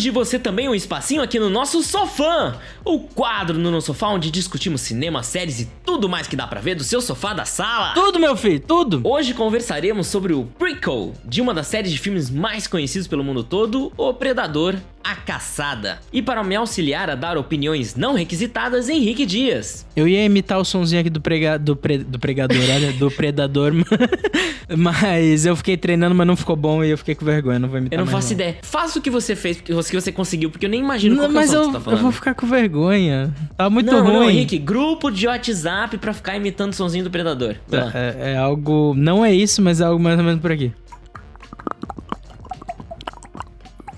arranje você também um espacinho aqui no nosso Sofã, o quadro no nosso sofá onde discutimos cinema, séries e tudo mais que dá pra ver do seu sofá da sala. Tudo, meu filho, tudo. Hoje conversaremos sobre o prequel de uma das séries de filmes mais conhecidos pelo mundo todo, O Predador, A Caçada. E para me auxiliar a dar opiniões não requisitadas, Henrique Dias. Eu ia imitar o sonzinho aqui do pregador, olha, do predador, mas eu fiquei treinando, mas não ficou bom e eu fiquei com vergonha, não vou imitar. Eu não faço ideia. Faça o que você fez, o que você conseguiu, porque eu nem imagino qual mas que você tá falando. eu vou ficar com vergonha. Tá muito ruim. Não, Henrique, grupo de WhatsApp pra ficar imitando o sonzinho do predador. É algo, não é isso, mas é algo mais ou menos por aqui.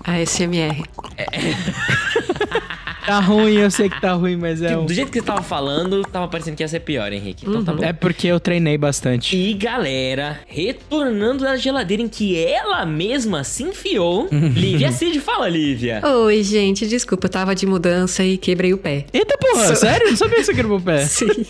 ASMR. Tá ruim, eu sei que tá ruim, mas é Do jeito que você tava falando, tava parecendo que ia ser pior, Henrique. Então tá bom. É porque eu treinei bastante. E galera, retornando da geladeira em que ela mesma se enfiou, Lívia Cid, fala, Lívia. Oi, gente, desculpa, eu tava de mudança e quebrei o pé. Eita porra, sério? Não sabia que você quebrou o pé. Sim,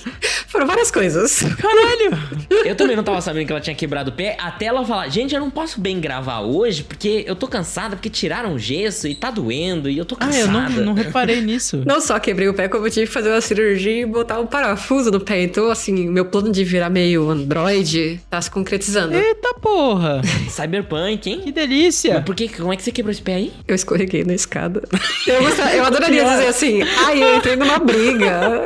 foram várias coisas. Caralho. Eu também não tava sabendo que ela tinha quebrado o pé, até ela falar, gente, eu não posso bem gravar hoje, porque eu tô cansada, porque tiraram o gesso e tá doendo, e eu tô cansada. Eu não reparei nisso. Não só quebrei o pé, como eu tive que fazer uma cirurgia e botar um parafuso no pé. Então, assim, meu plano de virar meio androide tá se concretizando. Eita porra. Cyberpunk, hein? Que delícia. Mas por que? Como é que você quebrou esse pé aí? Eu escorreguei na escada. Eu adoraria dizer assim, eu entrei numa briga.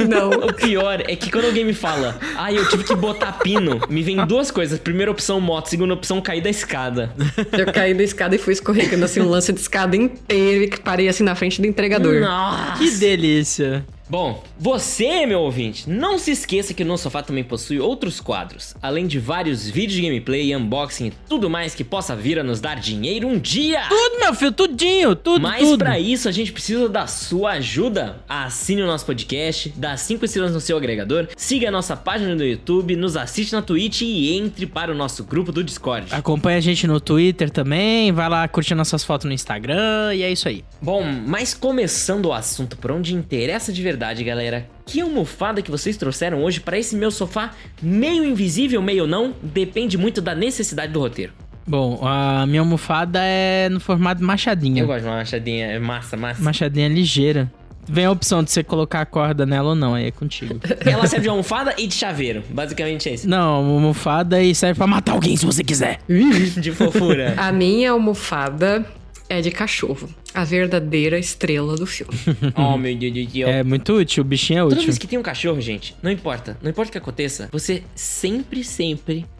Não. O pior é que quando alguém me fala, eu tive que botar pino, me vem duas coisas. Primeira opção, moto. Segunda opção, cair da escada. Eu caí da escada e fui escorregando, assim, um lance de escada inteiro e que parei, assim, na frente do entregador. Nossa. Que delícia. Bom, você, meu ouvinte, não se esqueça que o No Sofá também possui outros quadros, além de vários vídeos de gameplay, unboxing e tudo mais que possa vir a nos dar dinheiro um dia. Tudo, meu filho, tudinho, tudo. Mas pra isso a gente precisa da sua ajuda. Assine o nosso podcast, dá 5 estrelas no seu agregador, siga a nossa página no YouTube, nos assiste na Twitch e entre para o nosso grupo do Discord. Acompanha a gente no Twitter também, vai lá curtir nossas fotos no Instagram e é isso aí. Bom, mas começando o assunto por onde interessa de verdade, galera, que almofada que vocês trouxeram hoje pra esse meu sofá, meio invisível, meio não, depende muito da necessidade do roteiro. Bom, a minha almofada é no formato machadinha. Eu gosto de uma machadinha, é massa. Machadinha ligeira. Vem a opção de você colocar a corda nela ou não, aí é contigo. Ela serve de almofada e de chaveiro, basicamente é isso. Não, uma almofada e serve pra matar alguém se você quiser. De fofura. A minha almofada é de cachorro. A verdadeira estrela do filme. Oh, meu Deus do céu. É muito útil, o bichinho é Toda útil. vez que tem um cachorro, gente, não importa o que aconteça, você sempre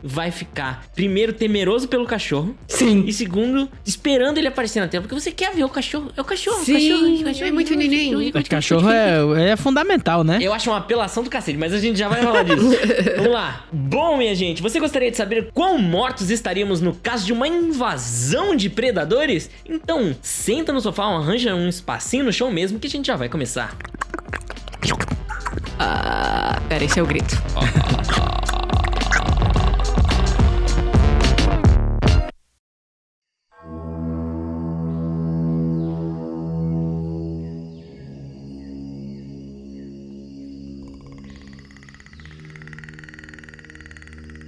vai ficar, primeiro, temeroso pelo cachorro. Sim. E segundo, esperando ele aparecer na tela, porque você quer ver o cachorro. É o cachorro, Sim, o cachorro. é muito neném. Mas cachorro é fundamental, né? Eu acho uma apelação do cacete, mas a gente já vai falar disso. Vamos lá. Bom, minha gente, você gostaria de saber quão mortos estaríamos no caso de uma invasão de predadores? Então, senta no sofá, arranja um espacinho no chão mesmo que a gente já vai começar. Pera, esse é o grito.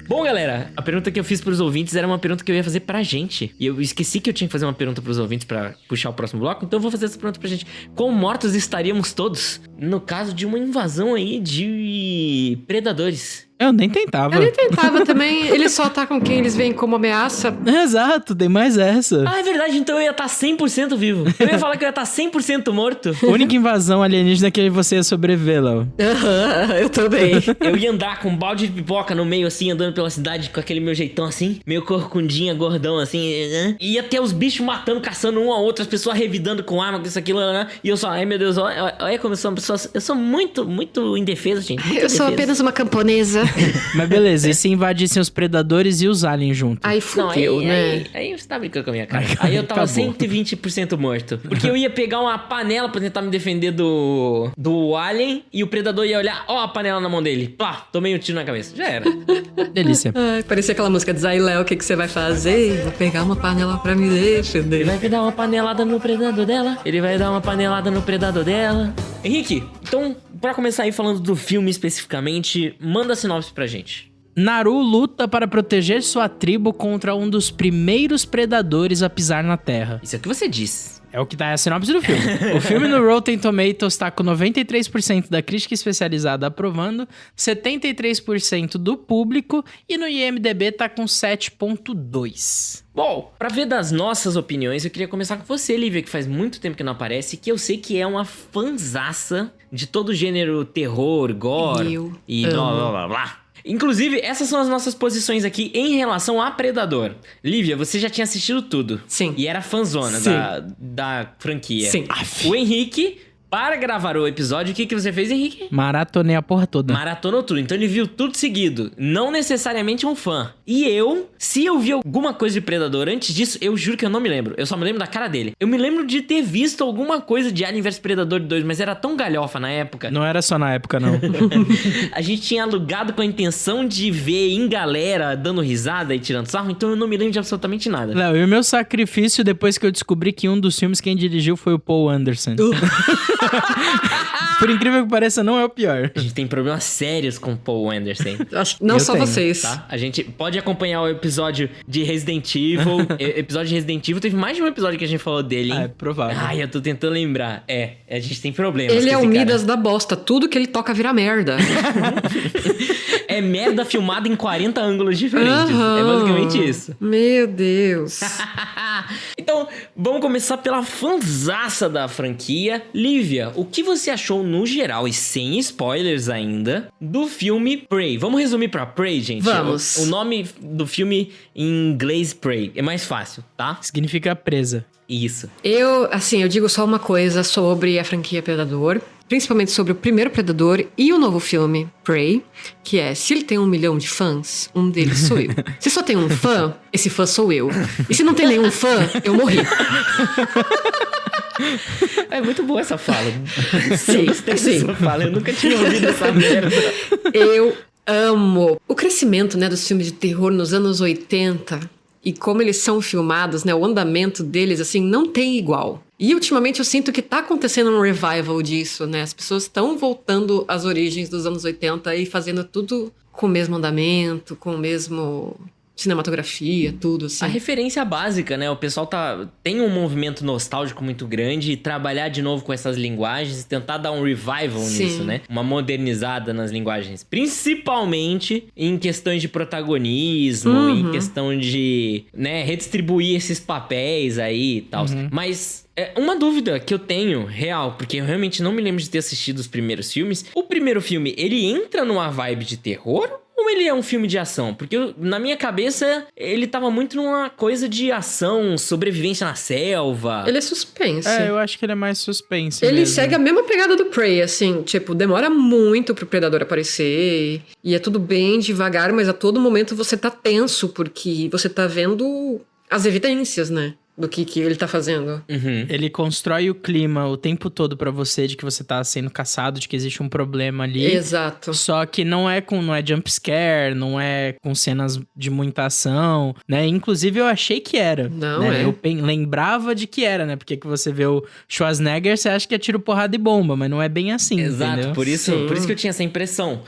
Bom, galera, a pergunta que eu fiz pros ouvintes era uma pergunta que eu ia fazer pra gente. E eu esqueci que eu tinha que fazer uma pergunta pros ouvintes pra puxar o próximo bloco, então eu vou fazer essa pergunta pra gente. Quão mortos estaríamos todos no caso de uma invasão aí de predadores? Eu nem tentava. Eu nem tentava também. Eles só atacam quem eles veem como ameaça. Exato, tem mais essa. Ah, é verdade, então eu ia estar 100% vivo. Eu ia falar que eu ia estar 100% morto. A única invasão alienígena é que você ia sobreviver, Léo. Eu também. Eu ia andar com um balde de pipoca no meio, assim, andando pela cidade com aquele meu jeitão assim, meio corcundinha, gordão, assim. E ia ter os bichos matando, caçando um ao outro, as pessoas revidando com arma, com isso, aquilo, né? E eu só, ai meu Deus, olha como eu sou uma pessoa. Eu sou muito indefeso, gente. Eu sou apenas uma camponesa. Mas beleza, e se invadissem os predadores e os aliens junto? Aí fudeu, né? Aí você tá brincando com a minha cara. Aí eu tava Acabou. 120% morto. Porque eu ia pegar uma panela pra tentar me defender do alien e o predador ia olhar, ó a panela na mão dele. Plá, tomei um tiro na cabeça. Já era. Delícia. Ai, parecia aquela música de Zay Léo, o que você vai fazer? Vou pegar uma panela pra me defender. Ele vai dar uma panelada no predador dela. Ele vai dar uma panelada no predador dela. Henrique, então, pra começar aí falando do filme especificamente, manda a sinopse pra gente. Naru luta para proteger sua tribo contra um dos primeiros predadores a pisar na Terra. Isso é o que você diz. É o que tá a sinopse do filme. O filme no Rotten Tomatoes tá com 93% da crítica especializada aprovando, 73% do público e no IMDb tá com 7.2. Bom, pra ver das nossas opiniões, eu queria começar com você, Lívia, que faz muito tempo que não aparece, que eu sei que é uma fanzaça de todo o gênero terror, gore e blá blá blá blá. Inclusive, essas são as nossas posições aqui em relação a Predador. Lívia, você já tinha assistido tudo. Sim. E era fanzona Sim. da franquia. Sim. O Henrique, para gravar o episódio, o que você fez, Henrique? Maratonei a porra toda. Maratonou tudo, então ele viu tudo seguido. Não necessariamente um fã. E eu, se eu vi alguma coisa de Predador antes disso, eu juro que eu não me lembro. Eu só me lembro da cara dele. Eu me lembro de ter visto alguma coisa de Alien vs Predador 2, mas era tão galhofa na época. Não era só na época, não. A gente tinha alugado com a intenção de ver em galera dando risada e tirando sarro, então eu não me lembro de absolutamente nada. Léo, e o meu sacrifício depois que eu descobri que um dos filmes quem dirigiu foi o Paul Anderson. Por incrível que pareça, não é o pior. A gente tem problemas sérios com Paul Anderson. Acho que não Eu só tenho, vocês. Tá? A gente pode acompanhar o episódio de Resident Evil. Episódio de Resident Evil, teve mais de um episódio que a gente falou dele, hein? É provável. Ai, eu tô tentando lembrar. A gente tem problemas Ele com é o esse Midas da bosta. Tudo que ele toca vira merda. É merda filmada em 40 ângulos diferentes. É basicamente isso. Meu Deus. Então, vamos começar pela fanzaça da franquia. Lívia, o que você achou no geral, e sem spoilers ainda, do filme Prey? Vamos resumir pra Prey, gente? Vamos. O nome do filme em inglês, Prey, é mais fácil, tá? Significa presa. Isso. Eu digo só uma coisa sobre a franquia Predador. Principalmente sobre o primeiro Predador e o novo filme, Prey. Que é, se ele tem 1 milhão de fãs, um deles sou eu. Se só tem um fã, esse fã sou eu. E se não tem nenhum fã, eu morri. É muito boa essa fala. Sim, Gostei sim. dessa fala. Eu nunca tinha ouvido essa merda. Eu amo o crescimento, né, dos filmes de terror nos anos 80 e como eles são filmados, né, o andamento deles, assim, não tem igual. E ultimamente eu sinto que tá acontecendo um revival disso, né? As pessoas estão voltando às origens dos anos 80 e fazendo tudo com o mesmo andamento, com o mesmo cinematografia, tudo assim. A referência básica, né? O pessoal tem um movimento nostálgico muito grande e trabalhar de novo com essas linguagens e tentar dar um revival Sim. nisso, né? Uma modernizada nas linguagens. Principalmente em questões de protagonismo, em questão de, né, redistribuir esses papéis aí e tal. Mas uma dúvida que eu tenho, real, porque eu realmente não me lembro de ter assistido os primeiros filmes. O primeiro filme, ele entra numa vibe de terror? Ou ele é um filme de ação? Porque na minha cabeça, ele tava muito numa coisa de ação, sobrevivência na selva. Ele é suspense. Eu acho que ele é mais suspense Ele mesmo. segue a mesma pegada do Prey, assim, tipo, demora muito pro Predador aparecer, e é tudo bem devagar, mas a todo momento você tá tenso, porque você tá vendo as evidências, né, do que ele tá fazendo. Ele constrói o clima o tempo todo pra você de que você tá sendo caçado, de que existe um problema ali. Exato. Só que não é jump scare, não é com cenas de muita ação, né? Inclusive eu achei que era. Não, né? é. Eu lembrava de que era, né? Porque que você vê o Schwarzenegger, você acha que é tiro, porrada e bomba, mas não é bem assim, Exato, entendeu? por isso que eu tinha essa impressão.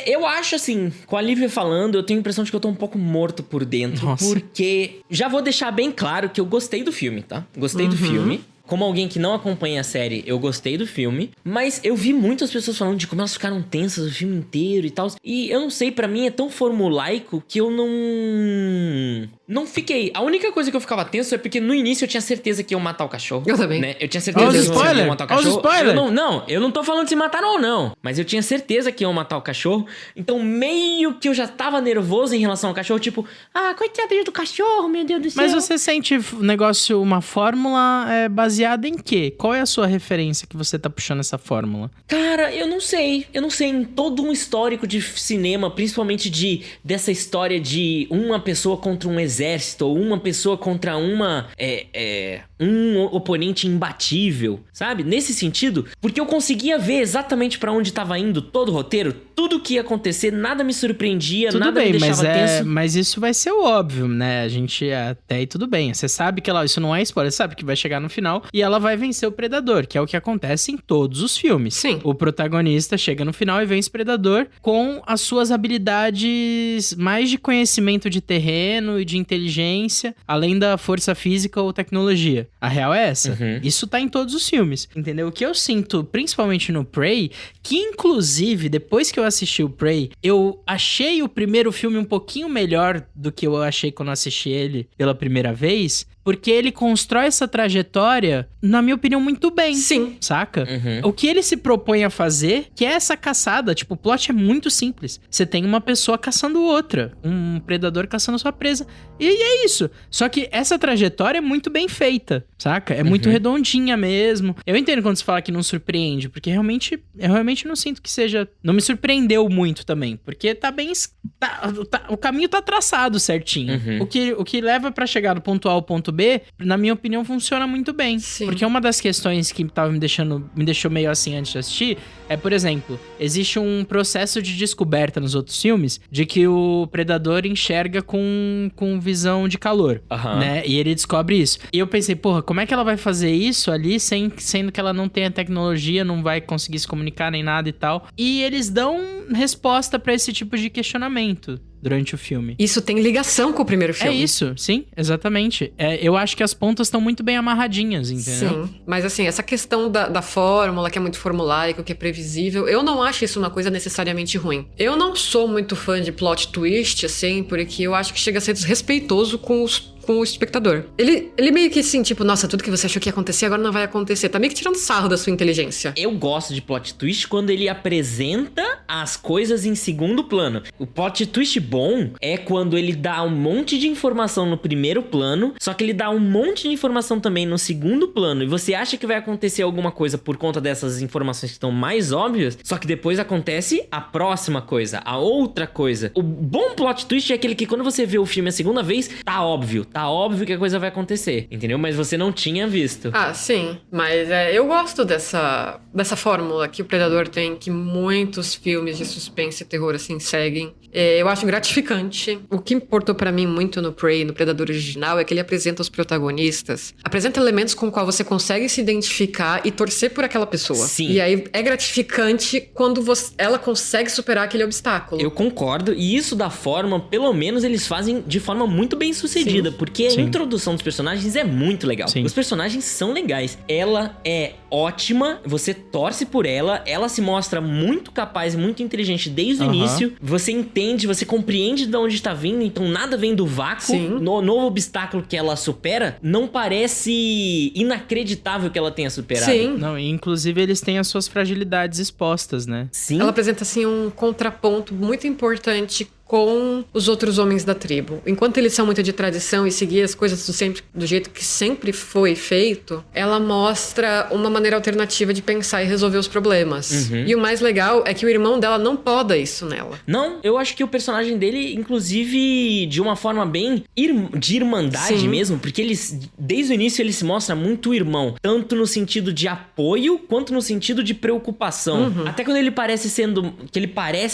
Eu acho assim, com a Lívia falando, eu tenho a impressão de que eu tô um pouco morto por dentro. Nossa. Porque já vou deixar bem claro que eu gostei do filme, tá? Gostei do filme. Como alguém que não acompanha a série, eu gostei do filme. Mas eu vi muitas pessoas falando de como elas ficaram tensas o filme inteiro e tal. E eu não sei, pra mim é tão formulaico que eu não fiquei. A única coisa que eu ficava tenso é porque no início eu tinha certeza que iam matar o cachorro. Eu também. Né? Eu tinha certeza Olha os que iam spoiler! matar o Olha os cachorro. spoiler! Eu não tô falando se mataram ou não. Mas eu tinha certeza que iam matar o cachorro. Então meio que eu já tava nervoso em relação ao cachorro. Tipo, coitadinho do cachorro, meu Deus do céu. Mas você sente negócio, uma fórmula baseada em quê? Qual é a sua referência que você tá puxando essa fórmula? Cara, eu não sei. Eu não sei. Em todo um histórico de cinema, principalmente dessa história de uma pessoa contra um exército, ou uma pessoa contra um oponente imbatível, sabe? Nesse sentido, porque eu conseguia ver exatamente pra onde tava indo todo o roteiro, tudo que ia acontecer, nada me surpreendia, Tudo nada bem, me deixava tenso. mas isso vai ser o óbvio, né? A gente até aí tudo bem. Você sabe que isso não é spoiler, você sabe que vai chegar no final e ela vai vencer o Predador, que é o que acontece em todos os filmes. Sim. O protagonista chega no final e vence o Predador com as suas habilidades mais de conhecimento de terreno e de inteligência, além da força física ou tecnologia. A real é essa. Uhum. Isso tá em todos os filmes, entendeu? O que eu sinto, principalmente no Prey, que inclusive, depois que eu assisti o Prey, eu achei o primeiro filme um pouquinho melhor do que eu achei quando assisti ele pela primeira vez, porque ele constrói essa trajetória, na minha opinião, muito bem. Sim. Saca? Uhum. O que ele se propõe a fazer, que é essa caçada, tipo, o plot é muito simples. Você tem uma pessoa caçando outra, um predador caçando sua presa, e é isso. Só que essa trajetória é muito bem feita, saca? É muito redondinha mesmo. Eu entendo quando você fala que não surpreende, porque eu realmente não sinto que seja... Não me surpreendeu muito também, porque tá bem... o caminho tá traçado certinho. Uhum. O que leva pra chegar do ponto A ao ponto B, na minha opinião, funciona muito bem. Sim. Porque uma das questões que me deixou meio assim antes de assistir é, por exemplo, existe um processo de descoberta nos outros filmes de que o predador enxerga com visão de calor, Aham. né? E ele descobre isso. E eu pensei, porra, como é que ela vai fazer isso ali, sendo que ela não tem a tecnologia, não vai conseguir se comunicar nem nada e tal. E eles dão resposta pra esse tipo de questionamento durante o filme. Isso tem ligação com o primeiro filme. É isso, sim, exatamente. Eu acho que as pontas estão muito bem amarradinhas, entendeu? Sim, mas assim, essa questão da fórmula, que é muito formulaico, que é previsível, eu não acho isso uma coisa necessariamente ruim. Eu não sou muito fã de plot twist, assim, porque eu acho que chega a ser desrespeitoso com o espectador. Ele meio que assim, tipo, nossa, tudo que você achou que ia acontecer agora não vai acontecer. Tá meio que tirando sarro da sua inteligência. Eu gosto de plot twist quando ele apresenta as coisas em segundo plano. O plot twist bom é quando ele dá um monte de informação no primeiro plano, só que ele dá um monte de informação também no segundo plano, e você acha que vai acontecer alguma coisa por conta dessas informações que estão mais óbvias, só que depois acontece a próxima coisa, a outra coisa. O bom plot twist é aquele que quando você vê o filme a segunda vez, tá óbvio que a coisa vai acontecer, entendeu? Mas você não tinha visto. Ah, sim. Mas eu gosto dessa fórmula que o Predador tem, que muitos filmes de suspense e terror, assim, seguem. Eu acho gratificante. O que importou pra mim muito no Prey, no Predador original, é que ele apresenta os protagonistas, apresenta elementos com os quais você consegue se identificar e torcer por aquela pessoa. Sim. E aí é gratificante quando ela consegue superar aquele obstáculo. Eu concordo, e isso da forma, pelo menos eles fazem de forma muito bem sucedida, porque a Sim. introdução dos personagens é muito legal. Sim. Os personagens são legais. Ela é ótima, você torce por ela se mostra muito capaz e muito inteligente desde o início. Você entende, você compreende de onde está vindo, então nada vem do vácuo. Sim. No novo obstáculo que ela supera, não parece inacreditável que ela tenha superado. Sim. Não, e inclusive eles têm as suas fragilidades expostas, né? Sim. Ela apresenta, assim, um contraponto muito importante com os outros homens da tribo. Enquanto eles são muito de tradição e seguir as coisas do jeito que sempre foi feito, ela mostra uma maneira alternativa de pensar e resolver os problemas. E o mais legal é que o irmão dela não poda isso nela. Não, eu acho que o personagem dele, inclusive, de uma forma bem de irmandade Sim. mesmo, porque desde o início ele se mostra muito irmão, tanto no sentido de apoio, quanto no sentido de preocupação. Até quando ele parece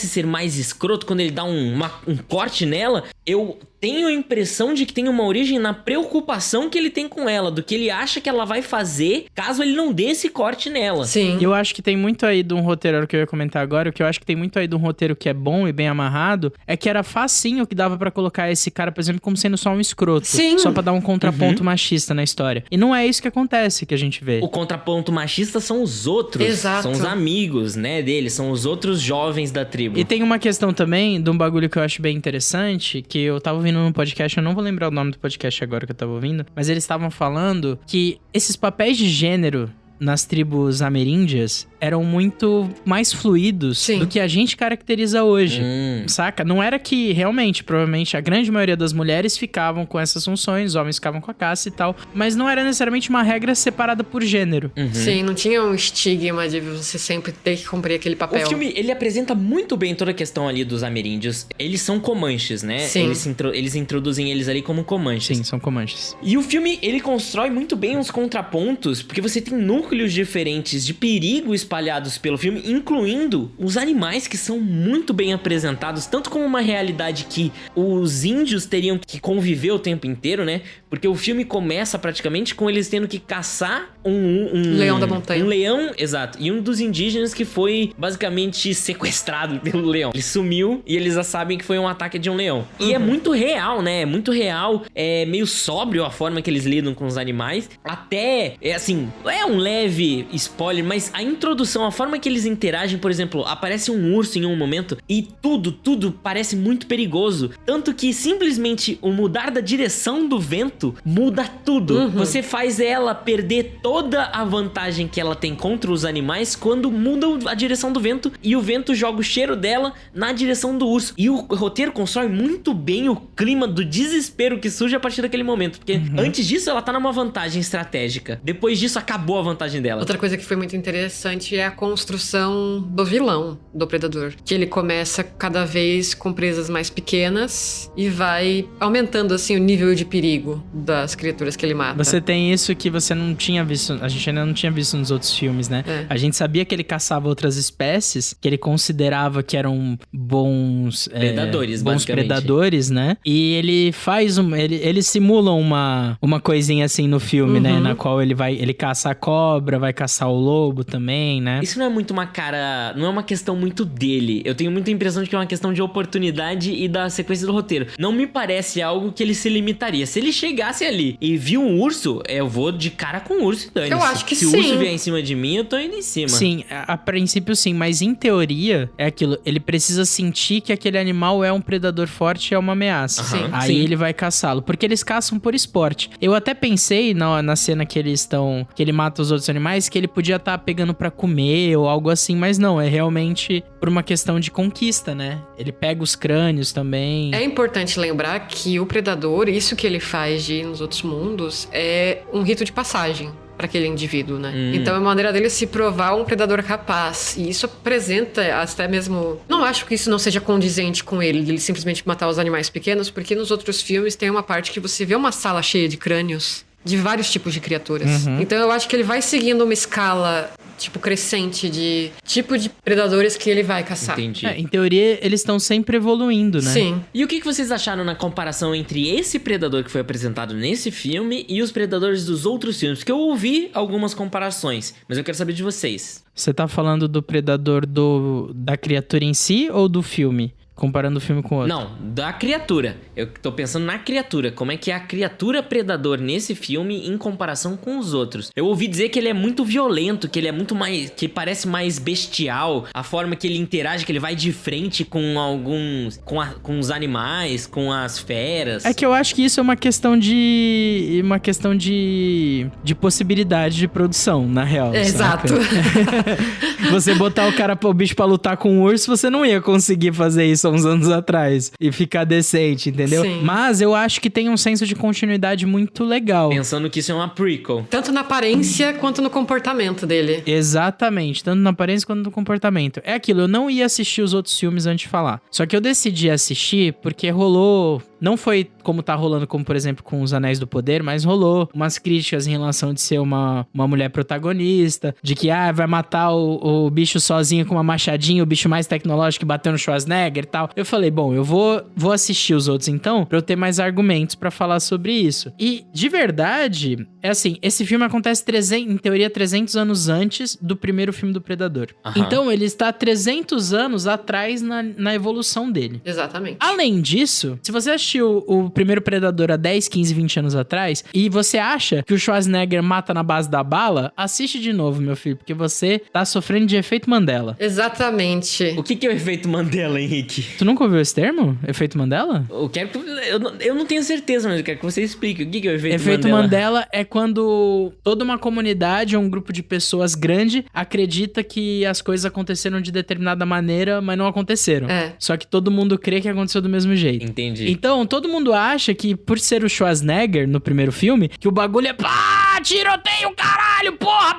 ser mais escroto, quando ele dá um corte nela, eu tenho a impressão de que tem uma origem na preocupação que ele tem com ela, do que ele acha que ela vai fazer caso ele não dê esse corte nela. Sim. Eu acho que tem muito aí de um roteiro, era o que eu ia comentar agora, o que eu acho que tem muito aí de um roteiro que é bom e bem amarrado, é que era facinho que dava pra colocar esse cara, por exemplo, como sendo só um escroto. Sim. Só pra dar um contraponto machista na história. E não é isso que acontece, que a gente vê. O contraponto machista são os outros. Exato. São os amigos, né, deles. São os outros jovens da tribo. E tem uma questão também de um bagulho que eu acho bem interessante, que eu tava ouvindo num podcast, eu não vou lembrar o nome do podcast agora que eu tava ouvindo, mas eles estavam falando que esses papéis de gênero nas tribos ameríndias eram muito mais fluidos Sim. do que a gente caracteriza hoje, saca? Não era que, realmente, provavelmente, a grande maioria das mulheres ficavam com essas funções, os homens ficavam com a caça e tal, mas não era necessariamente uma regra separada por gênero. Sim, não tinha um estigma de você sempre ter que cumprir aquele papel. O filme, ele apresenta muito bem toda a questão ali dos ameríndios. Eles são comanches, né? Sim. Eles introduzem eles ali como comanches. Sim, são comanches. E o filme, ele constrói muito bem os contrapontos, porque você tem núcleos diferentes de perigo exposto espalhados pelo filme, incluindo os animais que são muito bem apresentados, tanto como uma realidade que os índios teriam que conviver o tempo inteiro, né? Porque o filme começa praticamente com eles tendo que caçar um leão da montanha. Um leão, exato. E um dos indígenas que foi basicamente sequestrado pelo leão. Ele sumiu e eles já sabem que foi um ataque de um leão. E é muito real, né? É muito real. É meio sóbrio a forma que eles lidam com os animais. Até, é um leve spoiler, mas a introdução, a forma que eles interagem, por exemplo, aparece um urso em um momento e tudo parece muito perigoso. Tanto que simplesmente o mudar da direção do vento muda tudo. Você faz ela perder toda a vantagem que ela tem contra os animais quando muda a direção do vento e o vento joga o cheiro dela na direção do urso. E o roteiro constrói muito bem o clima do desespero que surge a partir daquele momento. Porque antes disso ela tá numa vantagem estratégica. Depois disso acabou a vantagem dela. Outra coisa que foi muito interessante é a construção do vilão, do predador. Que ele começa cada vez com presas mais pequenas e vai aumentando assim o nível de perigo das criaturas que ele mata. Você tem isso que você não tinha visto, a gente ainda não tinha visto nos outros filmes, né? A gente sabia que ele caçava outras espécies, que ele considerava que eram bons predadores, né? E ele faz ele simula uma coisinha assim no filme, né? Na qual ele caça a cobra, vai caçar o lobo também, né? Isso não é muito não é uma questão muito dele. Eu tenho muita impressão de que é uma questão de oportunidade e da sequência do roteiro. Não me parece algo que ele se limitaria. Se ele chegasse ali e viu um urso, eu vou de cara com o urso e dane-se. Eu acho que Se sim. o urso vier em cima de mim, eu tô indo em cima. Sim, a princípio sim, mas em teoria é aquilo. Ele precisa sentir que aquele animal é um predador forte e é uma ameaça. Sim. Aí Sim. ele vai caçá-lo, porque eles caçam por esporte. Eu até pensei na cena que ele mata os outros animais, que ele podia estar pegando pra comer ou algo assim, mas não, é realmente por uma questão de conquista, né? Ele pega os crânios também. É importante lembrar que o predador, isso que ele faz de ir nos outros mundos, é um rito de passagem para aquele indivíduo, né? Então é uma maneira dele se provar um predador capaz. E isso apresenta até mesmo... Não acho que isso não seja condizente com ele simplesmente matar os animais pequenos, porque nos outros filmes tem uma parte que você vê uma sala cheia de crânios de vários tipos de criaturas. Então eu acho que ele vai seguindo uma escala crescente de tipo de predadores que ele vai caçar. Entendi. Em teoria, eles estão sempre evoluindo, né? Sim. E o que vocês acharam na comparação entre esse predador que foi apresentado nesse filme e os predadores dos outros filmes? Porque eu ouvi algumas comparações, mas eu quero saber de vocês. Você tá falando do predador da criatura em si ou do filme? Comparando o filme com o outro. Não, da criatura. Eu tô pensando na criatura. Como é que é a criatura predador nesse filme em comparação com os outros? Eu ouvi dizer que ele é muito violento, que ele é muito mais... que parece mais bestial. A forma que ele interage, que ele vai de frente com alguns... com os animais, com as feras. É que eu acho que isso é uma questão de... de possibilidade de produção, na real. Exato. Você botar o bicho pra lutar com um urso, você não ia conseguir fazer isso uns anos atrás e ficar decente, entendeu? Sim. Mas eu acho que tem um senso de continuidade muito legal. Pensando que isso é uma prequel. Tanto na aparência quanto no comportamento dele. Exatamente, tanto na aparência quanto no comportamento. É aquilo, eu não ia assistir os outros filmes antes de falar. Só que eu decidi assistir porque rolou... Não foi como tá rolando, como por exemplo com Os Anéis do Poder, mas rolou umas críticas em relação de ser uma mulher protagonista, de que vai matar o bicho sozinho com uma machadinha, o bicho mais tecnológico que bateu no Schwarzenegger e tal. Eu falei, bom, eu vou assistir os outros então, pra eu ter mais argumentos pra falar sobre isso. E, de verdade, é assim, esse filme acontece em teoria 300 anos antes do primeiro filme do Predador. Então ele está 300 anos atrás na evolução dele. Exatamente. Além disso, se você assistiu o primeiro Predador há 10, 15, 20 anos atrás e você acha que o Schwarzenegger mata na base da bala, assiste de novo, meu filho, porque você tá sofrendo de efeito Mandela. Exatamente. O que é o efeito Mandela, Henrique? Tu nunca ouviu esse termo? Efeito Mandela? Eu não tenho certeza, mas eu quero que você explique. O que é o efeito Mandela? Efeito Mandela é quando toda uma comunidade ou um grupo de pessoas grande acredita que as coisas aconteceram de determinada maneira, mas não aconteceram. Só que todo mundo crê que aconteceu do mesmo jeito. Entendi. Então, todo mundo acha que por ser o Schwarzenegger no primeiro filme, que o bagulho é tiroteio, caralho, porra,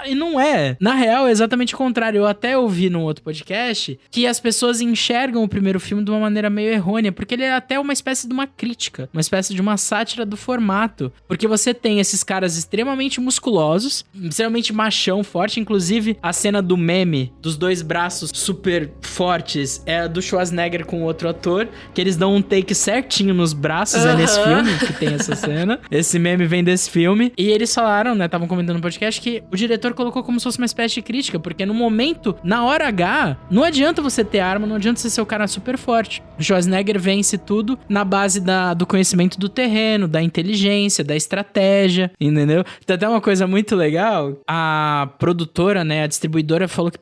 e não é. Na real, é exatamente o contrário. Eu até ouvi num outro podcast que as pessoas enxergam o primeiro filme de uma maneira meio errônea, porque ele é até uma espécie de uma crítica, uma espécie de uma sátira do formato, porque você tem esses caras extremamente musculosos, extremamente machão, forte, inclusive a cena do meme, dos 2 braços super fortes, é a do Schwarzenegger com outro ator, que eles dão um take certinho nos braços, é nesse filme que tem essa cena. Esse meme vem desse filme. E eles falaram, né, estavam comentando no podcast, que o diretor colocou como se fosse uma espécie de crítica, porque no momento, na hora H, não adianta você ter arma, não adianta você ser o cara super forte. O Schwarzenegger vence tudo na base do conhecimento do terreno, da inteligência, da estratégia, entendeu? Tem até uma coisa muito legal, a produtora, né, a distribuidora falou que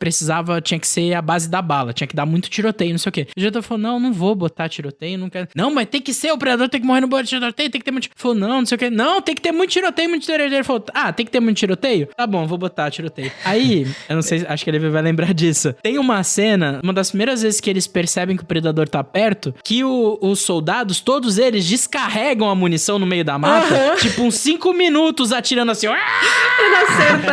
tinha que ser a base da bala, tinha que dar muito tiroteio, não sei o quê. O diretor falou, não vou botar tiroteio, não quero. Não, mas tem que ser, o predador tem que morrer no bote de tiroteio, tem que ter muito... Falou, não sei o quê. Não, tem que ter muito tiroteio, muito tiroteio. Ele falou, tem que ter muito tiroteio? Tá bom, vou botar tiroteio. Aí, eu não sei, acho que ele vai lembrar disso. Tem uma cena, uma das primeiras vezes que eles percebem que o predador tá perto, que os soldados, todos eles, descarregam a munição no meio da mata, tipo uns 5 minutos atirando assim,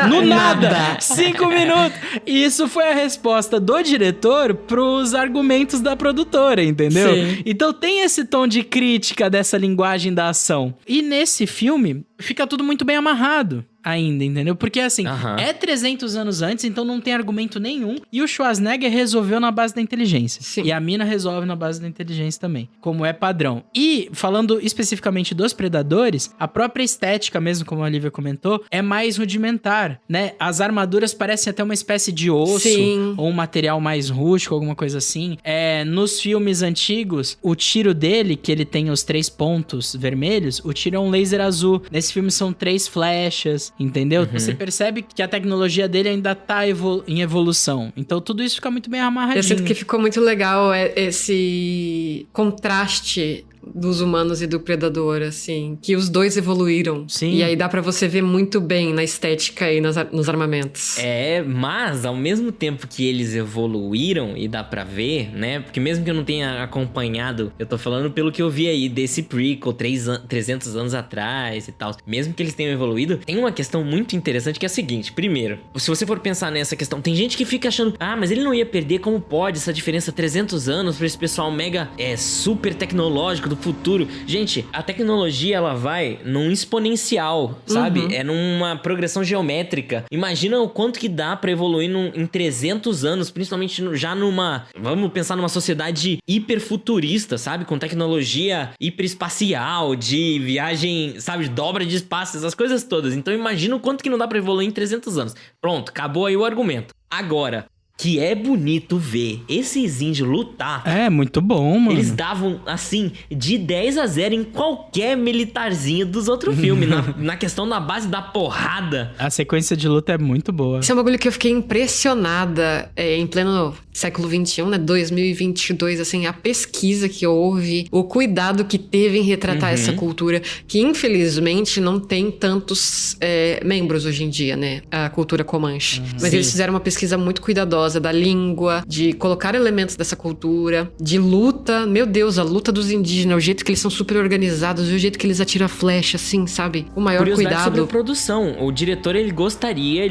no nada, 5 minutos. E isso foi a resposta do diretor pros argumentos da produtora, entendeu? Sim. Então tem esse tom de crítica dessa linguagem da ação. E nesse filme, fica tudo muito bem amarrado ainda, entendeu? Porque assim, é 300 anos antes, então não tem argumento nenhum. E o Schwarzenegger resolveu na base da inteligência. Sim. E a mina resolve na base da inteligência também, como é padrão. E, falando especificamente dos predadores, a própria estética mesmo, como a Olivia comentou, é mais rudimentar, né? As armaduras parecem até uma espécie de osso, sim, ou um material mais rústico, alguma coisa assim. Nos filmes antigos, o tiro dele, que ele tem os 3 pontos vermelhos, o tiro é um laser azul. Nesse filme são 3 flechas, entendeu? Você percebe que a tecnologia dele ainda tá em evolução. Então tudo isso fica muito bem amarradinho. Eu sinto que ficou muito legal esse contraste dos humanos e do predador, assim, que os dois evoluíram. Sim. E aí dá pra você ver muito bem na estética e nos armamentos. Mas ao mesmo tempo que eles evoluíram, e dá pra ver, né, porque mesmo que eu não tenha acompanhado, eu tô falando pelo que eu vi aí desse prequel 300 anos atrás e tal, mesmo que eles tenham evoluído, tem uma questão muito interessante que é a seguinte: primeiro, se você for pensar nessa questão, tem gente que fica achando, mas ele não ia perder, como pode essa diferença 300 anos pra esse pessoal mega super tecnológico do futuro. Gente, a tecnologia, ela vai num exponencial, sabe? É numa progressão geométrica. Imagina o quanto que dá pra evoluir em 300 anos, principalmente já vamos pensar numa sociedade hiperfuturista, sabe? Com tecnologia hiperespacial, de viagem, sabe? Dobra de espaço, essas coisas todas. Então imagina o quanto que não dá pra evoluir em 300 anos. Pronto, acabou aí o argumento. Agora, que é bonito ver esses índios lutar. É, muito bom, mano. Eles davam, assim, de 10-0 em qualquer militarzinho dos outros filmes. na questão da base da porrada. A sequência de luta é muito boa. Isso é um bagulho que eu fiquei impressionada em pleno século XXI, né? 2022, assim, a pesquisa que houve, o cuidado que teve em retratar essa cultura, que infelizmente não tem tantos membros hoje em dia, né? A cultura Comanche. Mas sim, eles fizeram uma pesquisa muito cuidadosa da língua, de colocar elementos dessa cultura, de luta. Meu Deus, a luta dos indígenas, o jeito que eles são super organizados, o jeito que eles atiram a flecha, assim, sabe? O maior cuidado. Sobre a produção. O diretor, ele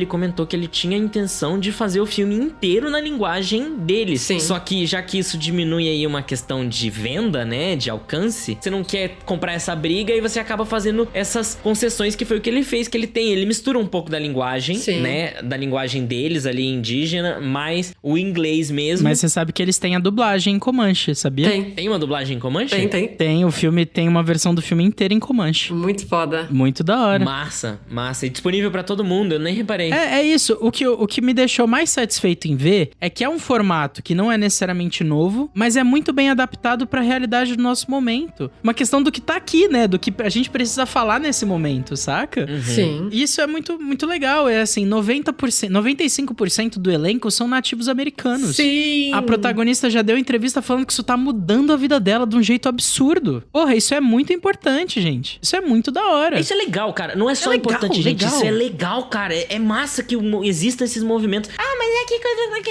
comentou que ele tinha a intenção de fazer o filme inteiro na linguagem deles. Sim. Só que, já que isso diminui aí uma questão de venda, né, de alcance, você não quer comprar essa briga e você acaba fazendo essas concessões, que foi o que ele fez, que ele mistura um pouco da linguagem, sim, né, da linguagem deles ali, indígena, mais o inglês mesmo. Mas você sabe que eles têm a dublagem em Comanche, sabia? Tem uma dublagem em Comanche? Tem, o filme tem uma versão do filme inteira em Comanche. Muito foda. Muito da hora. Massa. E disponível pra todo mundo, eu nem reparei. É isso, o que me deixou mais satisfeito em ver é que é um formato que não é necessariamente novo, mas é muito bem adaptado pra realidade do nosso momento. Uma questão do que tá aqui, né, do que a gente precisa falar nesse momento, saca? Sim. Isso é muito, muito legal, é assim, 95% do elenco são nativos americanos. Sim! A protagonista já deu entrevista falando que isso tá mudando a vida dela de um jeito absurdo. Porra, isso é muito importante, gente. Isso é muito da hora. Isso é legal, cara. Não é só legal, importante, gente. legal. Isso é legal, cara. É massa que existam esses movimentos. Ah, mas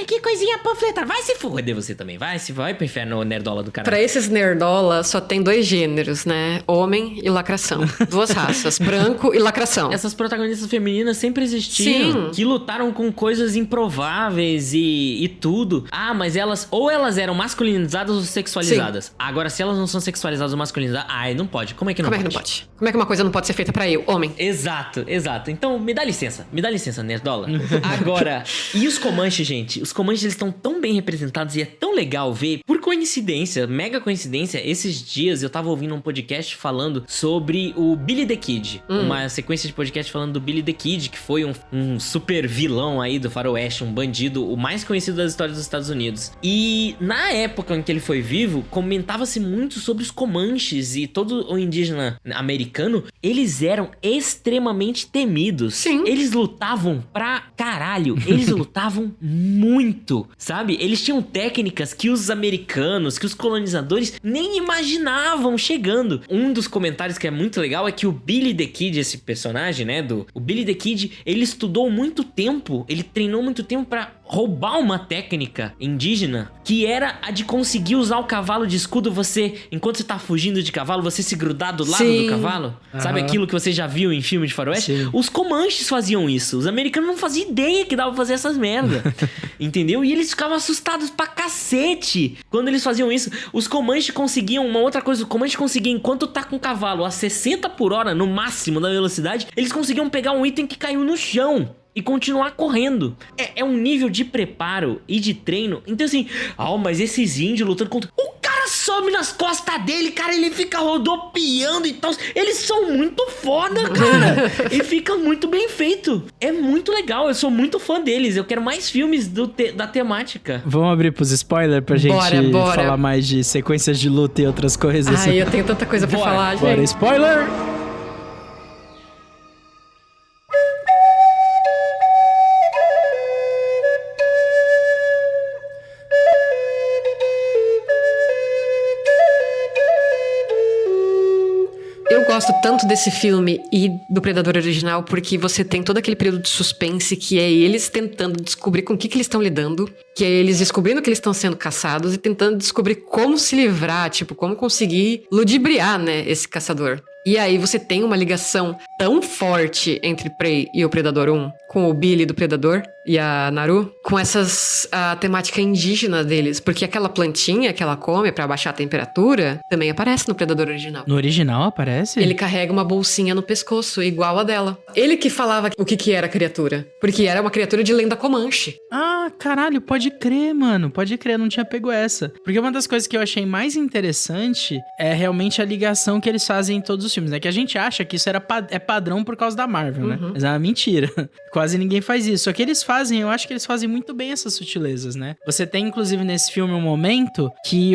que coisinha panfletar. Vai se foder você também. Vai pro inferno, nerdola do caralho. Pra esses nerdola, só tem 2 gêneros, né? Homem e lacração. 2 raças, branco e lacração. Essas protagonistas femininas sempre existiram. Sim. Que lutaram com coisas improváveis e tudo. Ah, mas elas eram masculinizadas ou sexualizadas. Sim. Agora, se elas não são sexualizadas ou masculinizadas, ai, não pode. Como é que não Como é que não pode? Como é que uma coisa não pode ser feita pra eu, homem? Exato. Então me dá licença, nerdola. Agora, e os Comanches, gente? Os Comanches, eles estão tão bem representados e é tão legal ver. Por coincidência, mega coincidência, esses dias eu tava ouvindo um podcast falando sobre o Billy the Kid. Uma sequência de podcast falando do Billy the Kid, que foi um super vilão aí do faroeste, um bandido, o mais conhecido das histórias dos Estados Unidos. E na época em que ele foi vivo, comentava-se muito sobre os Comanches e todo o indígena americano. Eles eram extremamente temidos. Sim. Eles lutavam pra caralho. Eles lutavam muito, sabe? Eles tinham técnicas que os americanos, que os colonizadores nem imaginavam chegando. Um dos comentários que é muito legal é que o Billy the Kid, esse personagem, né, o Billy the Kid, ele estudou muito tempo, ele treinou muito tempo pra roubar uma técnica indígena, que era a de conseguir usar o cavalo de escudo, enquanto você tá fugindo de cavalo, você se grudar do lado do cavalo. Sabe aquilo que você já viu em filme de faroeste? Sim. Os Comanches faziam isso. Os americanos não faziam ideia que dava pra fazer essas merda. Entendeu? E eles ficavam assustados pra cacete quando eles faziam isso. Os Comanches conseguiam, uma outra coisa, o Comanche conseguia, enquanto tá com o cavalo a 60 por hora, no máximo da velocidade, eles conseguiam pegar um item que caiu no chão e continuar correndo. É um nível de preparo e de treino. Então assim, mas esses índios lutando contra... O cara sobe nas costas dele, cara, ele fica rodopiando e tal. Eles são muito foda, cara. E fica muito bem feito. É muito legal, eu sou muito fã deles. Eu quero mais filmes da temática. Vamos abrir pros spoilers pra gente Bora. falar mais de sequências de luta e outras coisas. Ai, eu tenho tanta coisa pra falar, gente. Bora, spoiler! Eu gosto tanto desse filme e do Predador original porque você tem todo aquele período de suspense que é eles tentando descobrir com o que eles estão lidando, que é eles descobrindo que eles estão sendo caçados e tentando descobrir como se livrar, tipo, como conseguir ludibriar, né, esse caçador. E aí você tem uma ligação tão forte entre Prey e o Predador 1, com o Billy do Predador e a Naru, com a temática indígena deles, porque aquela plantinha que ela come pra baixar a temperatura também aparece no Predador original. No original aparece? Ele carrega uma bolsinha no pescoço, igual a dela. Ele que falava o que era a criatura, porque era uma criatura de lenda Comanche. Ah, caralho, pode crer, mano. Pode crer, eu não tinha pego essa. Porque uma das coisas que eu achei mais interessante é realmente a ligação que eles fazem em todos os filmes, né? Que a gente acha que isso é padrão por causa da Marvel, né? Mas é uma mentira. Quase ninguém faz isso. Só que eles fazem, eu acho que eles fazem muito bem essas sutilezas, né? Você tem, inclusive, nesse filme um momento que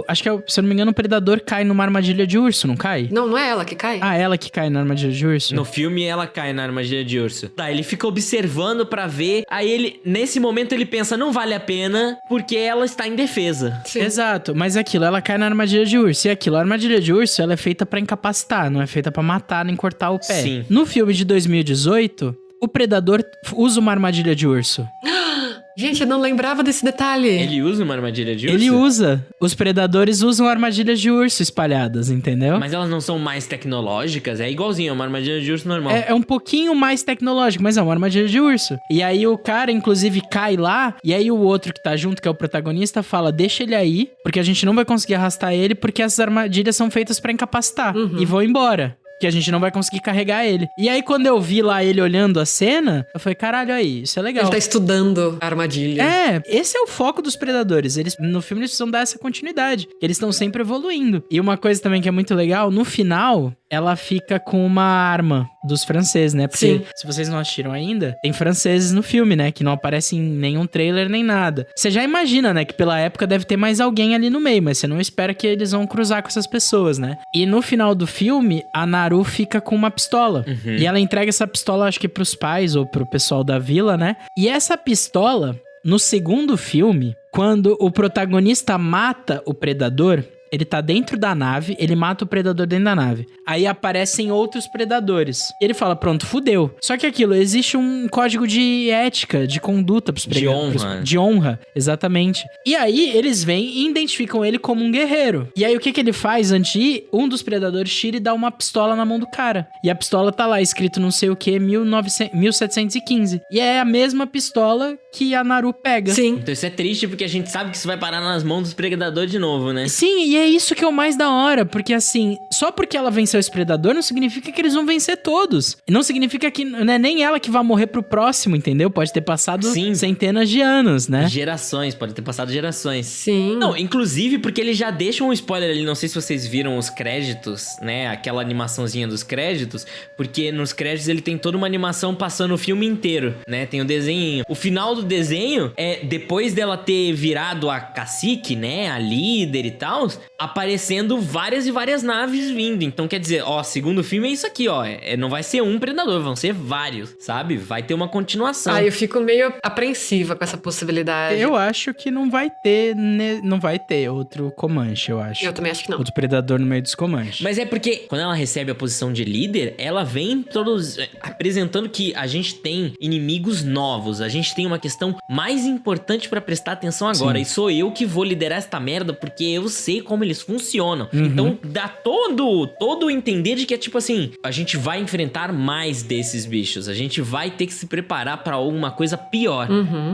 acho que, se eu não me engano, o Predador cai numa armadilha de urso, não cai? Não é ela que cai? Ah, ela que cai na armadilha de urso? No filme, ela cai na armadilha de urso. Tá, ele fica observando pra ver. Aí nesse momento, ele pensa, não vale a pena, porque ela está indefesa. Sim. Exato, mas aquilo, ela cai na armadilha de urso. E aquilo, a armadilha de urso, ela é feita pra incapacitar, não é feita pra matar nem cortar o pé. Sim. No filme de 2018, o Predador usa uma armadilha de urso. Gente, eu não lembrava desse detalhe. Ele usa uma armadilha de urso? Ele usa. Os predadores usam armadilhas de urso espalhadas, entendeu? Mas elas não são mais tecnológicas? É igualzinho, é uma armadilha de urso normal. É um pouquinho mais tecnológico, mas é uma armadilha de urso. E aí o cara, inclusive, cai lá, e aí o outro que tá junto, que é o protagonista, fala, deixa ele aí, porque a gente não vai conseguir arrastar ele, porque essas armadilhas são feitas pra incapacitar. E vão embora. Que a gente não vai conseguir carregar ele. E aí, quando eu vi lá ele olhando a cena, eu falei, caralho, aí, isso é legal. Ele tá estudando a armadilha. É, esse é o foco dos predadores. No filme, eles precisam dar essa continuidade. Eles estão sempre evoluindo. E uma coisa também que é muito legal, no final, ela fica com uma arma dos franceses, né? Porque, Sim. se vocês não assistiram ainda, tem franceses no filme, né? Que não aparecem em nenhum trailer, nem nada. Você já imagina, né? Que pela época deve ter mais alguém ali no meio, mas você não espera que eles vão cruzar com essas pessoas, né? E no final do filme, a Naru fica com uma pistola. E ela entrega essa pistola, acho que pros pais ou pro pessoal da vila, né? E essa pistola, no segundo filme, quando o protagonista mata o predador, ele tá dentro da nave, ele mata o predador dentro da nave. Aí aparecem outros predadores. E ele fala, pronto, fudeu. Só que aquilo, existe um código de ética, de conduta pros predadores. De honra, exatamente. E aí, eles vêm e identificam ele como um guerreiro. E aí, o que ele faz antes de ir? Um dos predadores tira e dá uma pistola na mão do cara. E a pistola tá lá, escrito não sei o que, 1715. E é a mesma pistola que a Naru pega. Sim. Então isso é triste, porque a gente sabe que isso vai parar nas mãos dos predadores de novo, né? Sim, e é isso que é o mais da hora, porque assim, só porque ela venceu esse predador não significa que eles vão vencer todos. E não significa que não é nem ela que vai morrer pro próximo, entendeu? Pode ter passado centenas de anos, né? Gerações, pode ter passado gerações. Sim. Não, inclusive porque eles já deixam um spoiler ali, não sei se vocês viram os créditos, né? Aquela animaçãozinha dos créditos, porque nos créditos ele tem toda uma animação passando o filme inteiro, né? Tem o desenho. O final do desenho é depois dela ter virado a cacique, né? A líder e tal, aparecendo várias e várias naves vindo. Então quer dizer, ó, segundo filme é isso aqui, ó. Não vai ser um predador, vão ser vários, sabe? Vai ter uma continuação. Ah, eu fico meio apreensiva com essa possibilidade. Eu acho que não vai ter outro Comanche, eu acho. Eu também acho que não. Outro predador no meio dos Comanche. Mas é porque quando ela recebe a posição de líder, ela vem apresentando que a gente tem inimigos novos, a gente tem uma questão mais importante pra prestar atenção agora. Sim. E sou eu que vou liderar esta merda porque eu sei como eles funcionam. Então dá todo o entender de que é tipo assim, a gente vai enfrentar mais desses bichos, a gente vai ter que se preparar pra alguma coisa pior.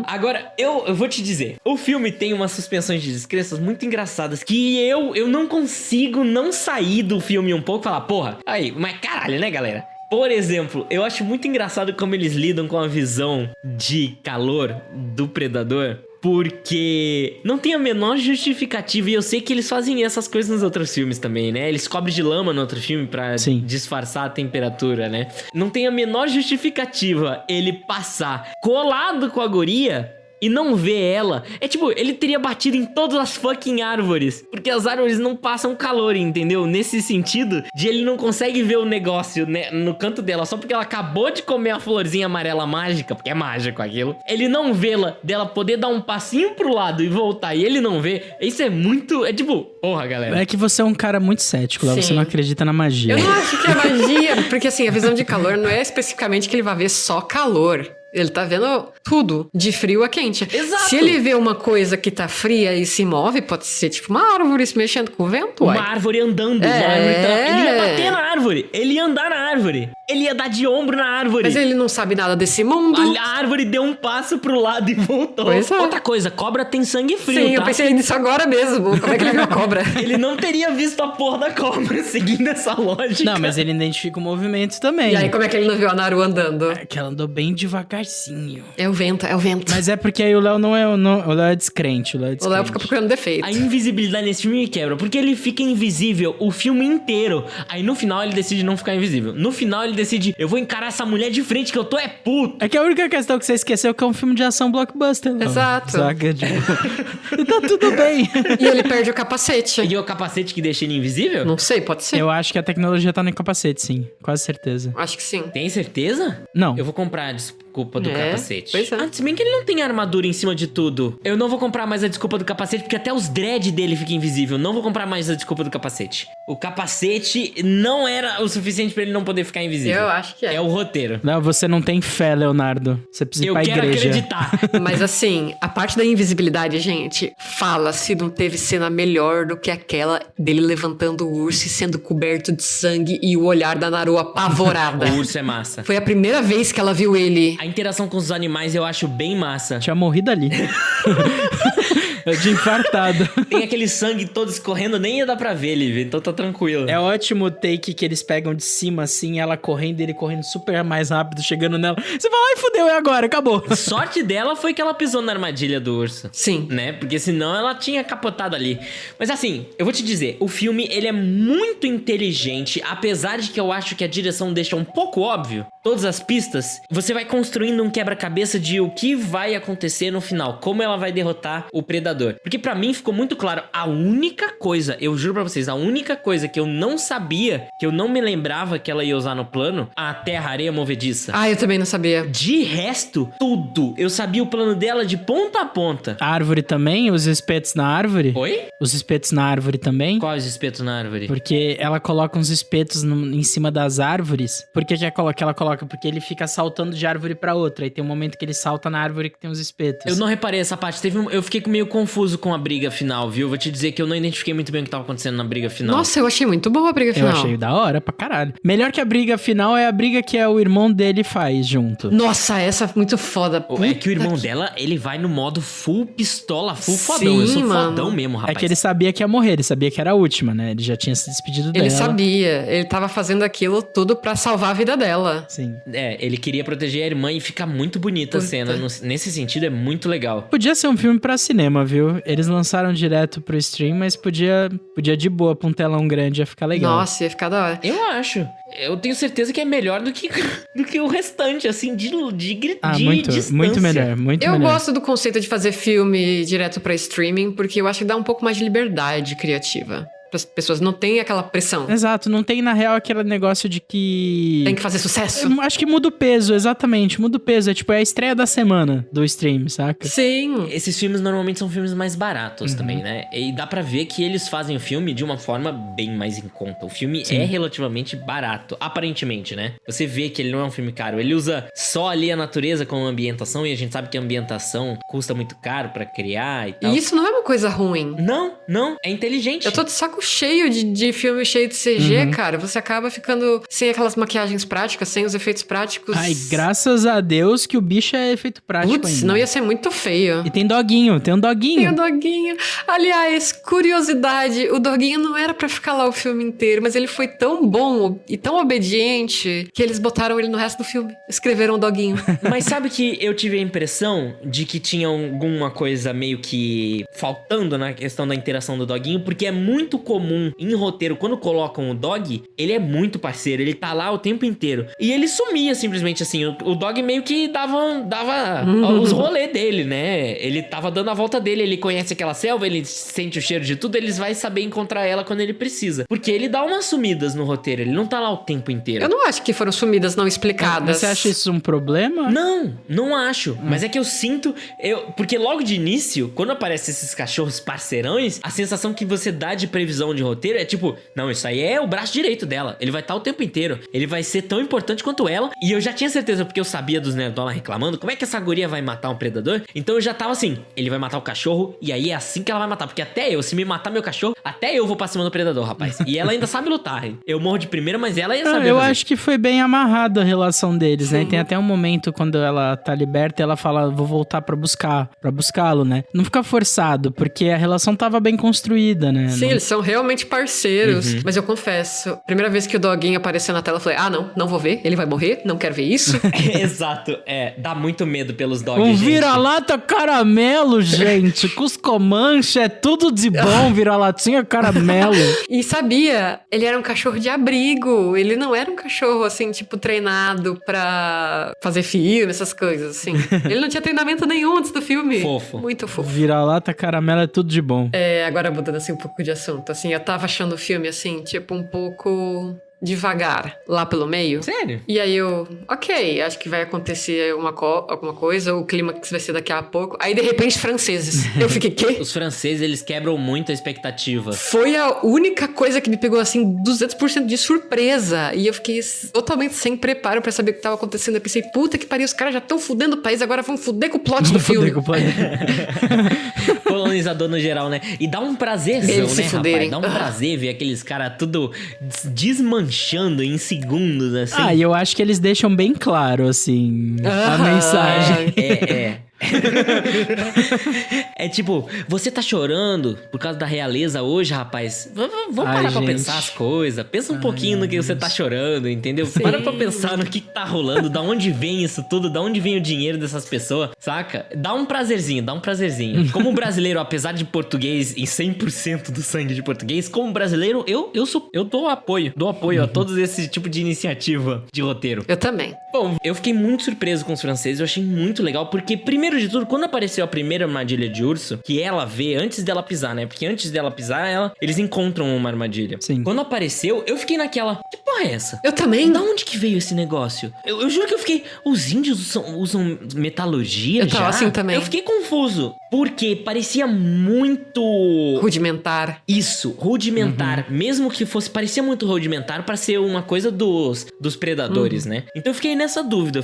Agora, eu vou te dizer, o filme tem umas suspensões de descrenças muito engraçadas que eu não consigo não sair do filme um pouco e falar, porra, aí, mas caralho, né, galera? Por exemplo, eu acho muito engraçado como eles lidam com a visão de calor do predador, porque não tem a menor justificativa. E eu sei que eles fazem essas coisas nos outros filmes também, né? Eles cobrem de lama no outro filme pra disfarçar a temperatura, né? Não tem a menor justificativa ele passar colado com a guria e não ver ela. É tipo, ele teria batido em todas as fucking árvores, porque as árvores não passam calor, entendeu? Nesse sentido de ele não consegue ver o negócio, né, no canto dela, só porque ela acabou de comer a florzinha amarela mágica, porque é mágico aquilo. Ele não vê-la, dela poder dar um passinho pro lado e voltar, e ele não vê. Isso é muito... É tipo, porra, galera. É que você é um cara muito cético, lá. Você não acredita na magia. Eu não acho que é magia, porque assim, a visão de calor não é especificamente que ele vai ver só calor. Ele tá vendo tudo, de frio a quente. Exato. Se ele vê uma coisa que tá fria e se move, pode ser tipo uma árvore se mexendo com o vento, Uma árvore andando. Ele ia bater na árvore. Ele ia andar na árvore. Ele ia dar de ombro na árvore. Mas ele não sabe nada desse mundo. A árvore deu um passo pro lado e voltou. Pois é. Outra coisa, cobra tem sangue frio, Sim, tá? eu pensei nisso agora mesmo. Como é que ele viu a cobra? Ele não teria visto a porra da cobra seguindo essa lógica. Não, mas ele identifica o movimento também. E aí, como é que ele não viu a Naru andando? É que ela andou bem devagarzinho. É o vento, é o vento. Mas é porque aí o Léo não é... O Léo é descrente, O Léo fica procurando defeito. A invisibilidade nesse filme me quebra, porque ele fica invisível o filme inteiro. Aí no final ele decide não ficar invisível. No final ele decide, eu vou encarar essa mulher de frente que eu tô puto. É que a única questão que você esqueceu é que é um filme de ação blockbuster. Léo. Exato. Saca? Tipo... e tá tudo bem. E ele perde o capacete. E é o capacete que deixa ele invisível? Não sei, pode ser. Eu acho que a tecnologia tá no capacete, sim. Quase certeza. Acho que sim. Tem certeza? Não. Eu vou comprar a desculpa do capacete. Pois é. Ah, se bem que ele não tem armadura em cima de tudo. Eu não vou comprar mais a desculpa do capacete, porque até os dread dele fica invisível. Não vou comprar mais a desculpa do capacete. O capacete não era o suficiente pra ele não poder ficar invisível. Eu acho que é. É o roteiro. Não, você não tem fé, Leonardo. Você precisa ir Eu pra quero igreja. acreditar. Mas assim, a parte da invisibilidade, gente, fala-se não teve cena melhor do que aquela dele levantando o urso e sendo coberto de sangue e o olhar da Naru apavorada. O urso é massa. Foi a primeira vez que ela viu ele. A interação com os animais eu acho bem massa. Tinha morrido ali. Eu tinha infartado. Tem aquele sangue todo escorrendo, nem ia dar pra ver ele, então tá tranquilo. É ótimo o take que eles pegam de cima, assim, ela correndo, ele correndo super mais rápido, chegando nela. Você fala, ai, fudeu, é agora, acabou. Sorte dela foi que ela pisou na armadilha do urso. Sim. Né? Porque senão ela tinha capotado ali. Mas assim, eu vou te dizer, o filme, ele é muito inteligente, apesar de que eu acho que a direção deixa um pouco óbvio. todas as pistas, você vai construindo um quebra-cabeça de o que vai acontecer no final, como ela vai derrotar o predador. Porque pra mim ficou muito claro, a única coisa, eu juro pra vocês, a única coisa que eu não sabia, que eu não me lembrava que ela ia usar no plano, a terra-areia movediça. Ah, eu também não sabia. De resto, tudo. Eu sabia o plano dela de ponta a ponta. A árvore também? Os espetos na árvore? Oi? Os espetos na árvore também? Quais espetos na árvore? Porque ela coloca uns espetos em cima das árvores. Por que ela coloca? Porque ele fica saltando de árvore pra outra. Aí tem um momento que ele salta na árvore que tem uns espetos. Eu não reparei essa parte. Eu fiquei meio confuso com a briga final, viu? Vou te dizer que eu não identifiquei muito bem o que tava acontecendo na briga final. Nossa, eu achei muito boa a briga Eu final. achei da hora pra caralho. Melhor que a briga final é a briga que o irmão dele faz junto. Nossa, essa é muito foda. É que o irmão dela, ele vai no modo full pistola, full fodão. Eu sou mano. fodão mesmo, rapaz. É que ele sabia que ia morrer, ele sabia que era a última, né? Ele já tinha se despedido dela. Ele sabia. Ele tava fazendo aquilo tudo pra salvar a vida dela. Sim. Ele queria proteger a irmã e fica muito bonita a Puta. cena. Nesse sentido, é muito legal. Podia ser um filme pra cinema, viu? Eles lançaram direto pro stream, mas podia de boa pra um telão grande, ia ficar legal. Nossa, ia ficar da hora. Eu acho. Eu tenho certeza que é melhor do que o restante, assim, de Muito distância. melhor, muito Eu melhor. gosto do conceito de fazer filme direto pra streaming, porque eu acho que dá um pouco mais de liberdade criativa. As pessoas não têm aquela pressão. Exato, não tem na real aquele negócio de que... Tem que fazer sucesso. Eu acho que muda o peso, exatamente, muda o peso. É tipo, é a estreia da semana do stream, saca? Sim. Esses filmes normalmente são filmes mais baratos também, né? E dá pra ver que eles fazem o filme de uma forma bem mais em conta. O filme é relativamente barato, aparentemente, né? Você vê que ele não é um filme caro. Ele usa só ali a natureza como ambientação, e a gente sabe que a ambientação custa muito caro pra criar e tal. E isso não é uma coisa ruim. Não, é inteligente. Eu tô de saco cheio de filme cheio de CG, cara. Você acaba ficando sem aquelas maquiagens práticas, sem os efeitos práticos. Ai, graças a Deus que o bicho é efeito prático Putz, ainda. não ia ser muito feio. E tem doguinho, tem um doguinho. Tem o doguinho. Aliás, curiosidade, o doguinho não era pra ficar lá o filme inteiro, mas ele foi tão bom e tão obediente que eles botaram ele no resto do filme. Escreveram o doguinho. Mas sabe que eu tive a impressão de que tinha alguma coisa meio que faltando na questão da interação do doguinho, porque é muito comum em roteiro, quando colocam o dog, ele é muito parceiro, ele tá lá o tempo inteiro. E ele sumia simplesmente assim, o dog meio que dava os rolês dele, né? Ele tava dando a volta dele, ele conhece aquela selva, ele sente o cheiro de tudo, ele vai saber encontrar ela quando ele precisa. Porque ele dá umas sumidas no roteiro, ele não tá lá o tempo inteiro. Eu não acho que foram sumidas não explicadas. Mas você acha isso um problema? Não acho. Mas é que eu sinto... Porque logo de início, quando aparecem esses cachorros parceirões, a sensação que você dá de previsão de roteiro é tipo... Não, isso aí é o braço direito dela. Ele vai estar o tempo inteiro. Ele vai ser tão importante quanto ela. E eu já tinha certeza, porque eu sabia dos nerdola reclamando. Como é que essa guria vai matar um predador? Então eu já tava assim... Ele vai matar o cachorro e aí é assim que ela vai matar. Porque até eu, se me matar meu cachorro, até eu vou pra cima do predador, rapaz. E ela ainda sabe lutar. Eu morro de primeira, mas ela ia saber Eu fazer. acho que foi bem amarrado a relação deles, né? Tem até um momento quando ela tá liberta, ela fala, vou voltar pra buscá-lo, né? Não fica forçado, porque a relação tava bem construída, né? Sim, Não- eles são realmente parceiros. Mas eu confesso, primeira vez que o doguinho apareceu na tela, eu falei, não vou ver, ele vai morrer, não quero ver isso. Exato, dá muito medo pelos dogs, Um gente. vira-lata caramelo, gente. Cuscomancha, é tudo de bom, vira-latinha caramelo. E sabia, ele era um cachorro de abrigo, ele não era um cachorro, assim, tipo, treinado pra fazer filme, essas coisas, assim. Ele não tinha treinamento nenhum antes do filme. Fofo. Muito fofo. Vira-lata caramelo é tudo de bom. Agora mudando, assim, um pouco de assunto, assim, eu tava achando o filme, assim, tipo, um pouco devagar, lá pelo meio. Sério? E aí ok, acho que vai acontecer alguma coisa, o clímax vai ser daqui a pouco. Aí, de repente, franceses. Eu fiquei, quê? Os franceses, eles quebram muito a expectativa. Foi a única coisa que me pegou, assim, 200% de surpresa. E eu fiquei totalmente sem preparo pra saber o que tava acontecendo. Eu pensei, puta que pariu, os caras já estão fudendo o país, agora vão fuder com o plot do filme. Colonizador no geral, né? E dá um prazerzão, Eles se né, fuderem. rapaz? Dá um prazer ver aqueles caras tudo desmanchando em segundos, assim. E eu acho que eles deixam bem claro, assim, a Aham. mensagem. É tipo, você tá chorando por causa da realeza hoje, rapaz? Vamos parar pra pensar as coisas. Pensa um pouquinho no que você tá chorando, entendeu? Sim. Para pra pensar no que tá rolando, da onde vem isso tudo, da onde vem o dinheiro dessas pessoas, saca? Dá um prazerzinho. Como brasileiro, apesar de português e 100% do sangue de português, como brasileiro, eu dou apoio. Dou apoio a todos esse tipo de iniciativa de roteiro. Eu também. Bom, eu fiquei muito surpreso com os franceses, eu achei muito legal, porque primeiro de tudo, quando apareceu a primeira armadilha de urso, que ela vê antes dela pisar, né? Porque antes dela pisar, eles encontram uma armadilha. Sim. Quando apareceu, eu fiquei naquela, que porra é essa? Eu também. Da onde que veio esse negócio? Eu juro que eu fiquei, os índios usam metalurgia Eu tava já? assim também. Eu fiquei confuso, porque parecia muito... Rudimentar. Isso, rudimentar. Mesmo que fosse, parecia muito rudimentar pra ser uma coisa dos predadores, né? Então eu fiquei nessa dúvida.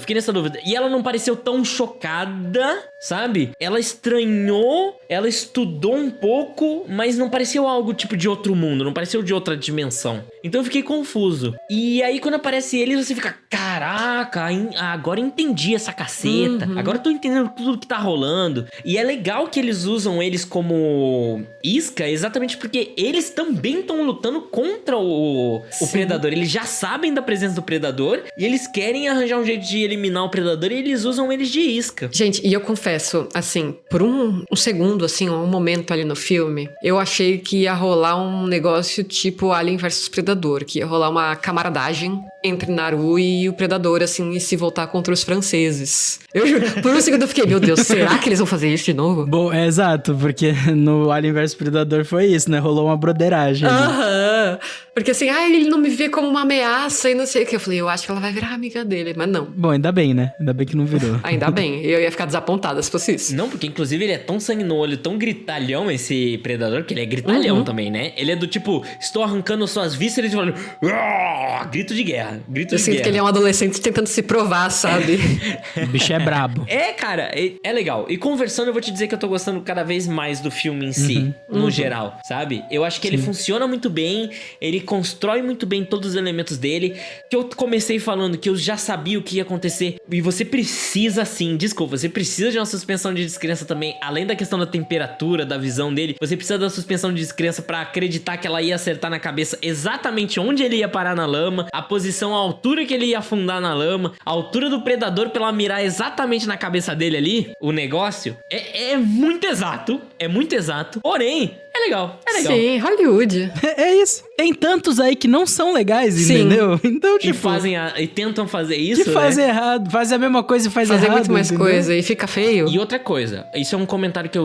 E ela não pareceu tão chocada, sabe? Ela estranhou, ela estudou um pouco, mas não pareceu algo tipo de outro mundo, não pareceu de outra dimensão. Então eu fiquei confuso. E aí quando aparece eles, você fica, caraca, agora eu entendi essa caceta. Agora eu tô entendendo tudo que tá rolando. E é legal que eles usam eles como isca, exatamente porque eles também estão lutando contra o predador. Eles já sabem da presença do predador e eles querem arranjar um jeito de eliminar o predador e eles usam eles de isca. Gente, e eu confesso, assim, por um segundo, assim, um momento ali no filme, eu achei que ia rolar um negócio tipo Alien vs Predador, que ia rolar uma camaradagem entre Naru e o Predador, assim, e se voltar contra os franceses. Eu juro, por um segundo eu fiquei, meu Deus, será que eles vão fazer isso de novo? Bom, é exato, porque no Alien vs Predador foi isso, né? Rolou uma broderagem. Aham. Porque assim, ele não me vê como uma ameaça e não sei o que. Eu falei, eu acho que ela vai virar amiga dele, mas não. Bom, ainda bem, né? Ainda bem que não virou. Ainda bem, eu ia ficar desapontada se fosse isso. Não, porque inclusive ele é tão sangue no olho, tão gritalhão esse predador, que ele é gritalhão também, né? Ele é do tipo, estou arrancando suas vísceras e falando, grito de guerra, Eu sinto que ele é um adolescente tentando se provar, sabe? O bicho é brabo. É, cara, é legal. E conversando, eu vou te dizer que eu tô gostando cada vez mais do filme em si, no geral, sabe? Eu acho que ele funciona muito bem, ele constrói muito bem todos os elementos dele, que eu comecei falando que eu já sabia o que ia acontecer, e você precisa sim, você precisa de uma suspensão de descrença também, além da questão da temperatura, da visão dele, você precisa da suspensão de descrença pra acreditar que ela ia acertar na cabeça exatamente onde ele ia parar na lama, a posição, a altura que ele ia afundar na lama, a altura do predador pra ela mirar exatamente na cabeça dele ali, o negócio, é muito exato, porém, é legal. Sim, Hollywood. É isso. Tem tantos aí que não são legais, Sim. entendeu? Então, tipo... E tentam fazer isso, que fazem errado. Fazem a mesma coisa e faz Fazer errado, muito mais entendeu? coisa e fica feio. E outra coisa, isso é um comentário que eu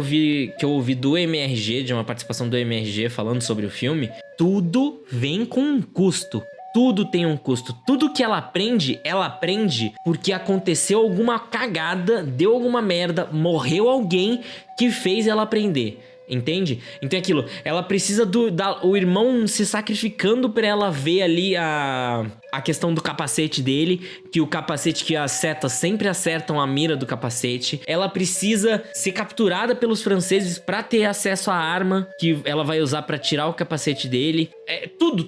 ouvi do MRG, de uma participação do MRG falando sobre o filme. Tudo vem com um custo. Tudo tem um custo. Tudo que ela aprende porque aconteceu alguma cagada, deu alguma merda, morreu alguém que fez ela aprender. Entende? Então é aquilo, ela precisa o irmão se sacrificando pra ela ver ali a questão do capacete dele, que o capacete que as setas sempre acertam a mira do capacete. Ela precisa ser capturada pelos franceses pra ter acesso à arma que ela vai usar pra tirar o capacete dele. É tudo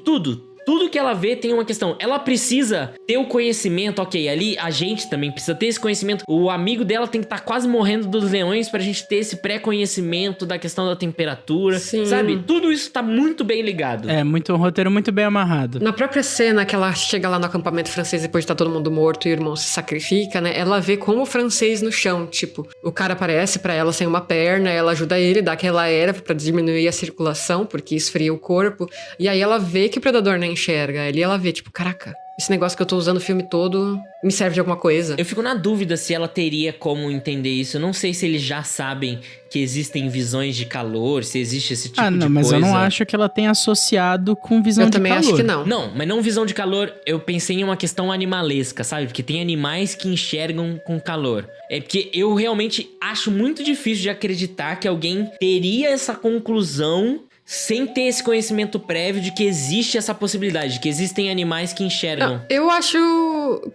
que ela vê tem uma questão. Ela precisa ter o conhecimento, ok, ali a gente também precisa ter esse conhecimento. O amigo dela tem que estar quase morrendo dos leões pra gente ter esse pré-conhecimento da questão da temperatura. Sim. Sabe? Tudo isso tá muito bem ligado. É, um roteiro muito bem amarrado. Na própria cena que ela chega lá no acampamento francês depois de estar todo mundo morto e o irmão se sacrifica, né? Ela vê como o francês no chão, tipo, o cara aparece pra ela sem uma perna, ela ajuda ele, dá aquela erva pra diminuir a circulação, porque esfria o corpo. E aí ela vê que o predador nem enxerga. Ali ela vê, tipo, caraca, esse negócio que eu tô usando o filme todo me serve de alguma coisa. Eu fico na dúvida se ela teria como entender isso. Eu não sei se eles já sabem que existem visões de calor, se existe esse tipo de coisa. Mas eu não acho que ela tenha associado com visão de calor. Eu também acho que não. Não, mas não visão de calor, eu pensei em uma questão animalesca, sabe? Porque tem animais que enxergam com calor. É porque eu realmente acho muito difícil de acreditar que alguém teria essa conclusão sem ter esse conhecimento prévio de que existe essa possibilidade, de que existem animais que enxergam. Não, eu acho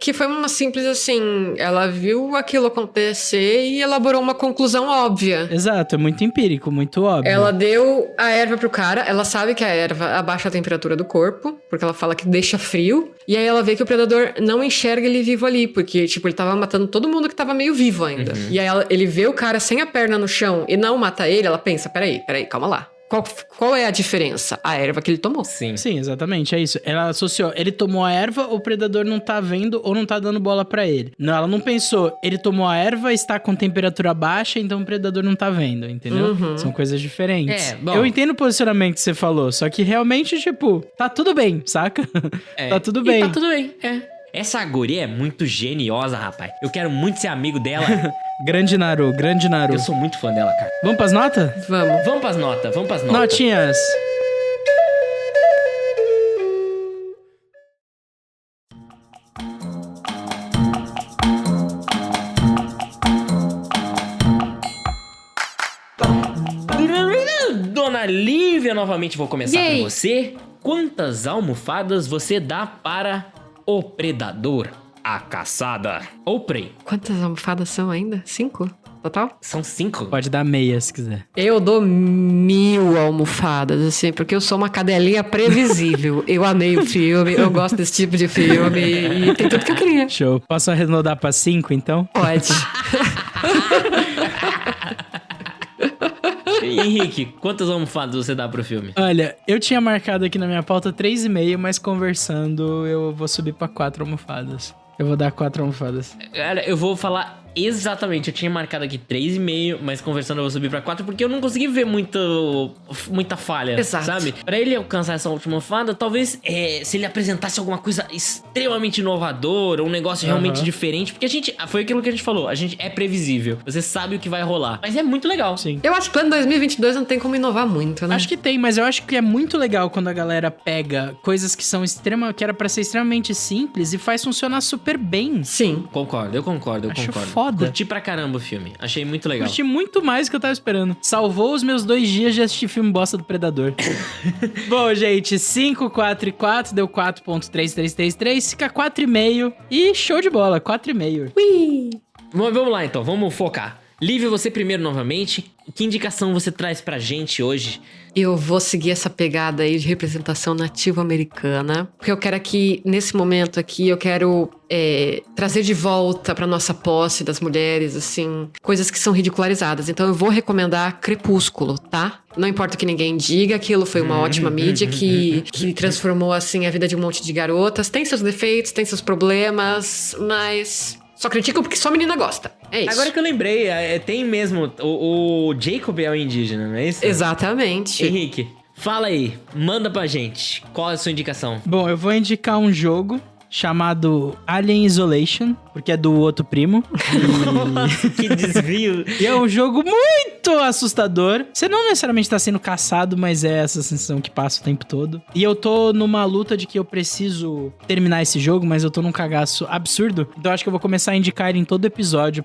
que foi uma simples assim, ela viu aquilo acontecer e elaborou uma conclusão óbvia. Exato, é muito empírico, muito óbvio. Ela deu a erva pro cara, ela sabe que a erva abaixa a temperatura do corpo, porque ela fala que deixa frio, e aí ela vê que o predador não enxerga ele vivo ali, porque, tipo, ele tava matando todo mundo que tava meio vivo ainda. E aí ele vê o cara sem a perna no chão e não mata ele, ela pensa, peraí, calma lá. Qual é a diferença? A erva que ele tomou. Sim. Sim, exatamente, é isso. Ela associou, ele tomou a erva, o predador não tá vendo ou não tá dando bola pra ele. Não, ela não pensou, ele tomou a erva, está com temperatura baixa, então o predador não tá vendo, entendeu? São coisas diferentes. Bom. Eu entendo o posicionamento que você falou, só que realmente, tipo, tá tudo bem, saca? Tá tudo bem. E tá tudo bem, Essa guria é muito geniosa, rapaz. Eu quero muito ser amigo dela. Grande Naru, grande Naru. Eu sou muito fã dela, cara. Vamos pras notas? Vamos. Vamos pras notas. Notinhas. Dona Lívia, novamente vou começar Yay. com você. Quantas almofadas você dá para o predador, a caçada ou prey? Quantas almofadas são ainda? 5? Total? São 5? Pode dar meia se quiser. Eu dou 1000 almofadas, assim, porque eu sou uma cadelinha previsível. Eu amei o filme, eu gosto desse tipo de filme e tem tudo que eu queria. Show. Posso arredondar pra 5, então? Pode. E Henrique, quantas almofadas você dá pro filme? Olha, eu tinha marcado aqui na minha pauta 3,5, mas conversando eu vou subir pra 4 almofadas. Eu vou dar 4 almofadas. Cara, eu vou falar exatamente. Eu tinha marcado aqui 3,5, mas conversando eu vou subir pra 4 porque eu não consegui ver muita falha, Exato. sabe? Pra ele alcançar essa última almofada, talvez se ele apresentasse alguma coisa extremamente inovadora, um negócio realmente diferente, porque foi aquilo que a gente falou, a gente é previsível, você sabe o que vai rolar, mas é muito legal. Sim. Eu acho que plano 2022 não tem como inovar muito, né? Acho que tem, mas eu acho que é muito legal quando a galera pega coisas que são que era pra ser extremamente simples e faz funcionar super bem. Sim. Eu concordo. Acho foda. Curti pra caramba o filme, achei muito legal. Curti muito mais do que eu tava esperando. Salvou os meus 2 dias de assistir filme bosta do Predador. Bom, gente, 5, 4 e 4, deu 4.3333, fica 4,5 e show de bola, 4,5. Ui. Vamos lá então, vamos focar. Lívia, você primeiro novamente, que indicação você traz pra gente hoje? Eu vou seguir essa pegada aí de representação nativa-americana, porque eu quero aqui, nesse momento aqui, eu quero trazer de volta pra nossa posse das mulheres, assim, coisas que são ridicularizadas. Então eu vou recomendar Crepúsculo, tá? Não importa o que ninguém diga, aquilo foi uma ótima mídia que transformou, assim, a vida de um monte de garotas. Tem seus defeitos, tem seus problemas, mas... só criticam porque só menina gosta. É isso. Agora que eu lembrei, tem mesmo, o Jacob é o indígena, não é isso? Exatamente. Henrique, fala aí, manda pra gente, qual é a sua indicação? Bom, eu vou indicar um jogo chamado Alien Isolation, porque é do outro primo. Que desvio. E é um jogo muito assustador. Você não necessariamente tá sendo caçado, mas é essa sensação que passa o tempo todo. E eu tô numa luta de que eu preciso terminar esse jogo, mas eu tô num cagaço absurdo. Então acho que eu vou começar a indicar ele em todo episódio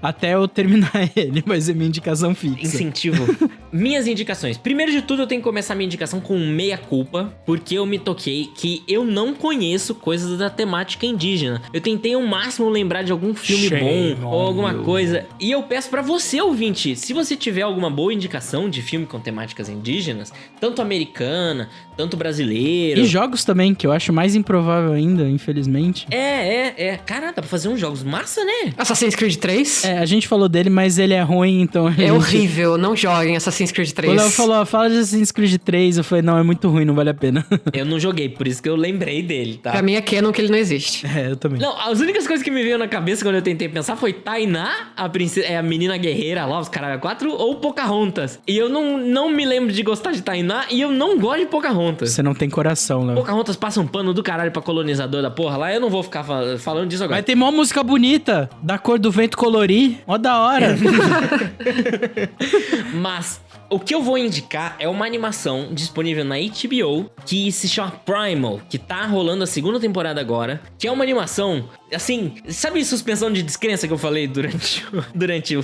até eu terminar ele. Vai ser minha indicação fixa. Incentivo. Minhas indicações. Primeiro de tudo, eu tenho que começar minha indicação com meia-culpa, porque eu me toquei que eu não conheço coisas da temática indígena. Eu tentei ao máximo lembrar de algum filme bom ou alguma coisa. E eu peço pra você, ouvinte, se você tiver alguma boa indicação de filme com temáticas indígenas, tanto americana, tanto brasileiro. E jogos também, que eu acho mais improvável ainda, infelizmente. Cara, dá pra fazer uns jogos massa, né? Assassin's Creed 3? A gente falou dele, mas ele é ruim, então... É horrível, não joguem Assassin's Creed 3. O Léo falou, fala de Assassin's Creed 3, eu falei, não, é muito ruim, não vale a pena. Eu não joguei, por isso que eu lembrei dele, tá? Pra mim é canon que ele não existe. Eu também. Não, as únicas coisas que me veio na cabeça quando eu tentei pensar foi Tainá, a menina guerreira lá, os caralho 4, ou Pocahontas. E eu não me lembro de gostar de Tainá e eu não gosto de Pocahontas. Você não tem coração, Léo. Pocahontas passa um pano do caralho pra colonizador da porra lá, eu não vou ficar falando disso agora. Mas tem mó música bonita, da cor do vento colorir, ó da hora. Mas o que eu vou indicar é uma animação disponível na HBO que se chama Primal, que tá rolando a segunda temporada agora, que é uma animação Assim, sabe suspensão de descrença que eu falei durante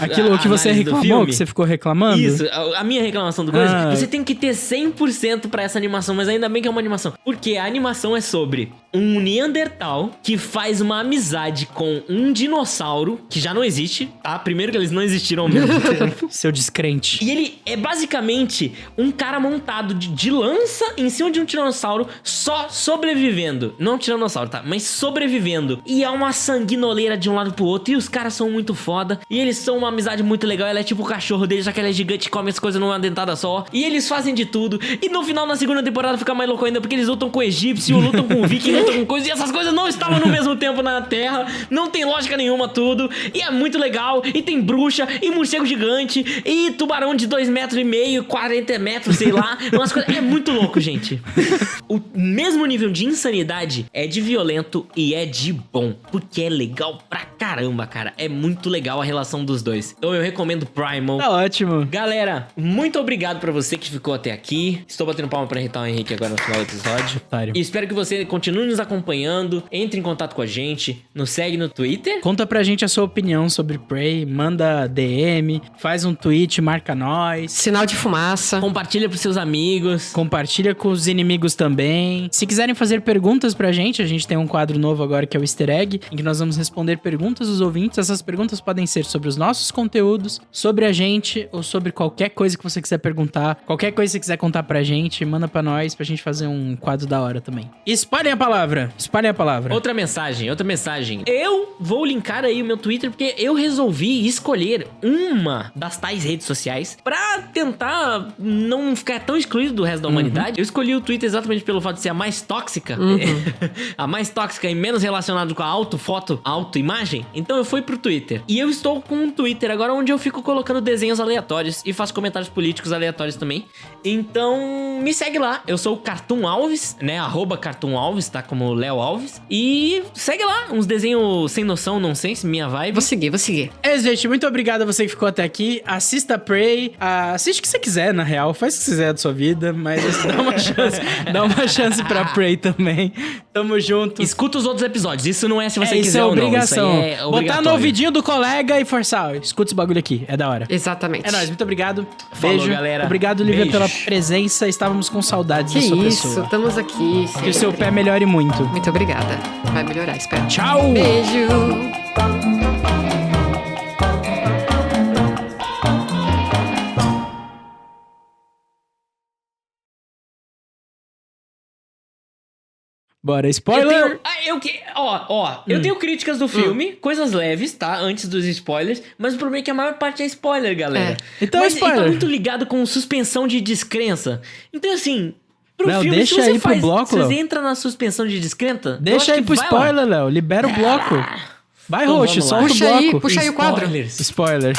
Aquilo que você reclamou, que você ficou reclamando? Isso, a minha reclamação do coisa. Você tem que ter 100% pra essa animação, mas ainda bem que é uma animação. Porque a animação é sobre um Neandertal que faz uma amizade com um dinossauro, que já não existe, tá? Primeiro que eles não existiram ao mesmo tempo. Seu descrente. E ele é basicamente um cara montado de lança em cima de um tiranossauro, só sobrevivendo. Não tiranossauro, tá? Mas sobrevivendo. E é uma sanguinoleira de um lado pro outro. E os caras são muito foda. E eles são uma amizade muito legal. Ela é tipo o cachorro dele, já que ela é gigante e come as coisas numa dentada só. E eles fazem de tudo. E no final, na segunda temporada, fica mais louco ainda, porque eles lutam com o egípcio, lutam com o viking, lutam com coisas. E essas coisas não estavam no mesmo tempo na Terra. Não tem lógica nenhuma tudo. E é muito legal. E tem bruxa, e morcego gigante, e tubarão de 2,5 metros, 40 metros, sei lá. Umas coisas... É muito louco, gente. O mesmo nível de insanidade é de violento e é de bom. Porque é legal pra caramba, cara. É muito legal a relação dos dois. Então eu recomendo Primal. Tá ótimo. Galera, muito obrigado pra você que ficou até aqui. Estou batendo palma pra irritar o Henrique agora no final do episódio. Otário. E espero que você continue nos acompanhando. Entre em contato com a gente. Nos segue no Twitter. Conta pra gente a sua opinião sobre Prey. Manda DM. Faz um tweet, marca nós. Sinal de fumaça. Compartilha pros seus amigos. Compartilha com os inimigos também. Se quiserem fazer perguntas pra gente tem um quadro novo agora que é o Easter Egg, em que nós vamos responder perguntas dos ouvintes. Essas perguntas podem ser sobre os nossos conteúdos, sobre a gente ou sobre qualquer coisa que você quiser perguntar. Qualquer coisa que você quiser contar pra gente, manda pra nós pra gente fazer um quadro da hora também. Espalhem a palavra. Espalhem a palavra. Outra mensagem. Eu vou linkar aí o meu Twitter porque eu resolvi escolher uma das tais redes sociais pra tentar não ficar tão excluído do resto da humanidade. Eu escolhi o Twitter exatamente pelo fato de ser a mais tóxica. A mais tóxica e menos relacionada com a autofoto, a autoimagem. Então eu fui pro Twitter. E eu estou com um Twitter agora onde eu fico colocando desenhos aleatórios e faço comentários políticos aleatórios também. Então me segue lá. Eu sou o Cartoon Alves, né? @Cartoon Alves, tá? Como Léo Alves. E segue lá. Uns desenhos sem noção, nonsense, minha vibe. Vou seguir. É, gente, muito obrigado a você que ficou até aqui. Assista Prey. Assiste o que você quiser, na real. Faz o que você quiser da sua vida, mas dá uma chance pra Prey também. Tamo junto. Escuta os outros episódios. Isso não é se você Isso quiser é ou não. obrigação. Isso aí é botar no ouvidinho do colega e forçar. Escuta esse bagulho aqui. É da hora. Exatamente. É nóis. Muito obrigado. Falou, Beijo. galera. Obrigado, Lívia, Beijo. pela presença. Estávamos com saudades Que da sua isso, pessoa. estamos aqui. Que o seu pé melhore muito. Muito obrigada. Vai melhorar, espero. Tchau! Beijo. Bora, spoiler! Eu tenho críticas do filme, coisas leves, tá? Antes dos spoilers, mas o problema é que a maior parte é spoiler, galera. Então mas spoiler. Ele tá muito ligado com suspensão de descrença. Então, assim, pro Léo, filme, deixa se você aí pro faz, bloco, se você Léo. entra na suspensão de descrença... Deixa aí pro spoiler, Léo. Libera o bloco. Vai, Então Roxo, vamos lá. solta o bloco. Puxa aí o quadro. Spoilers. Spoiler.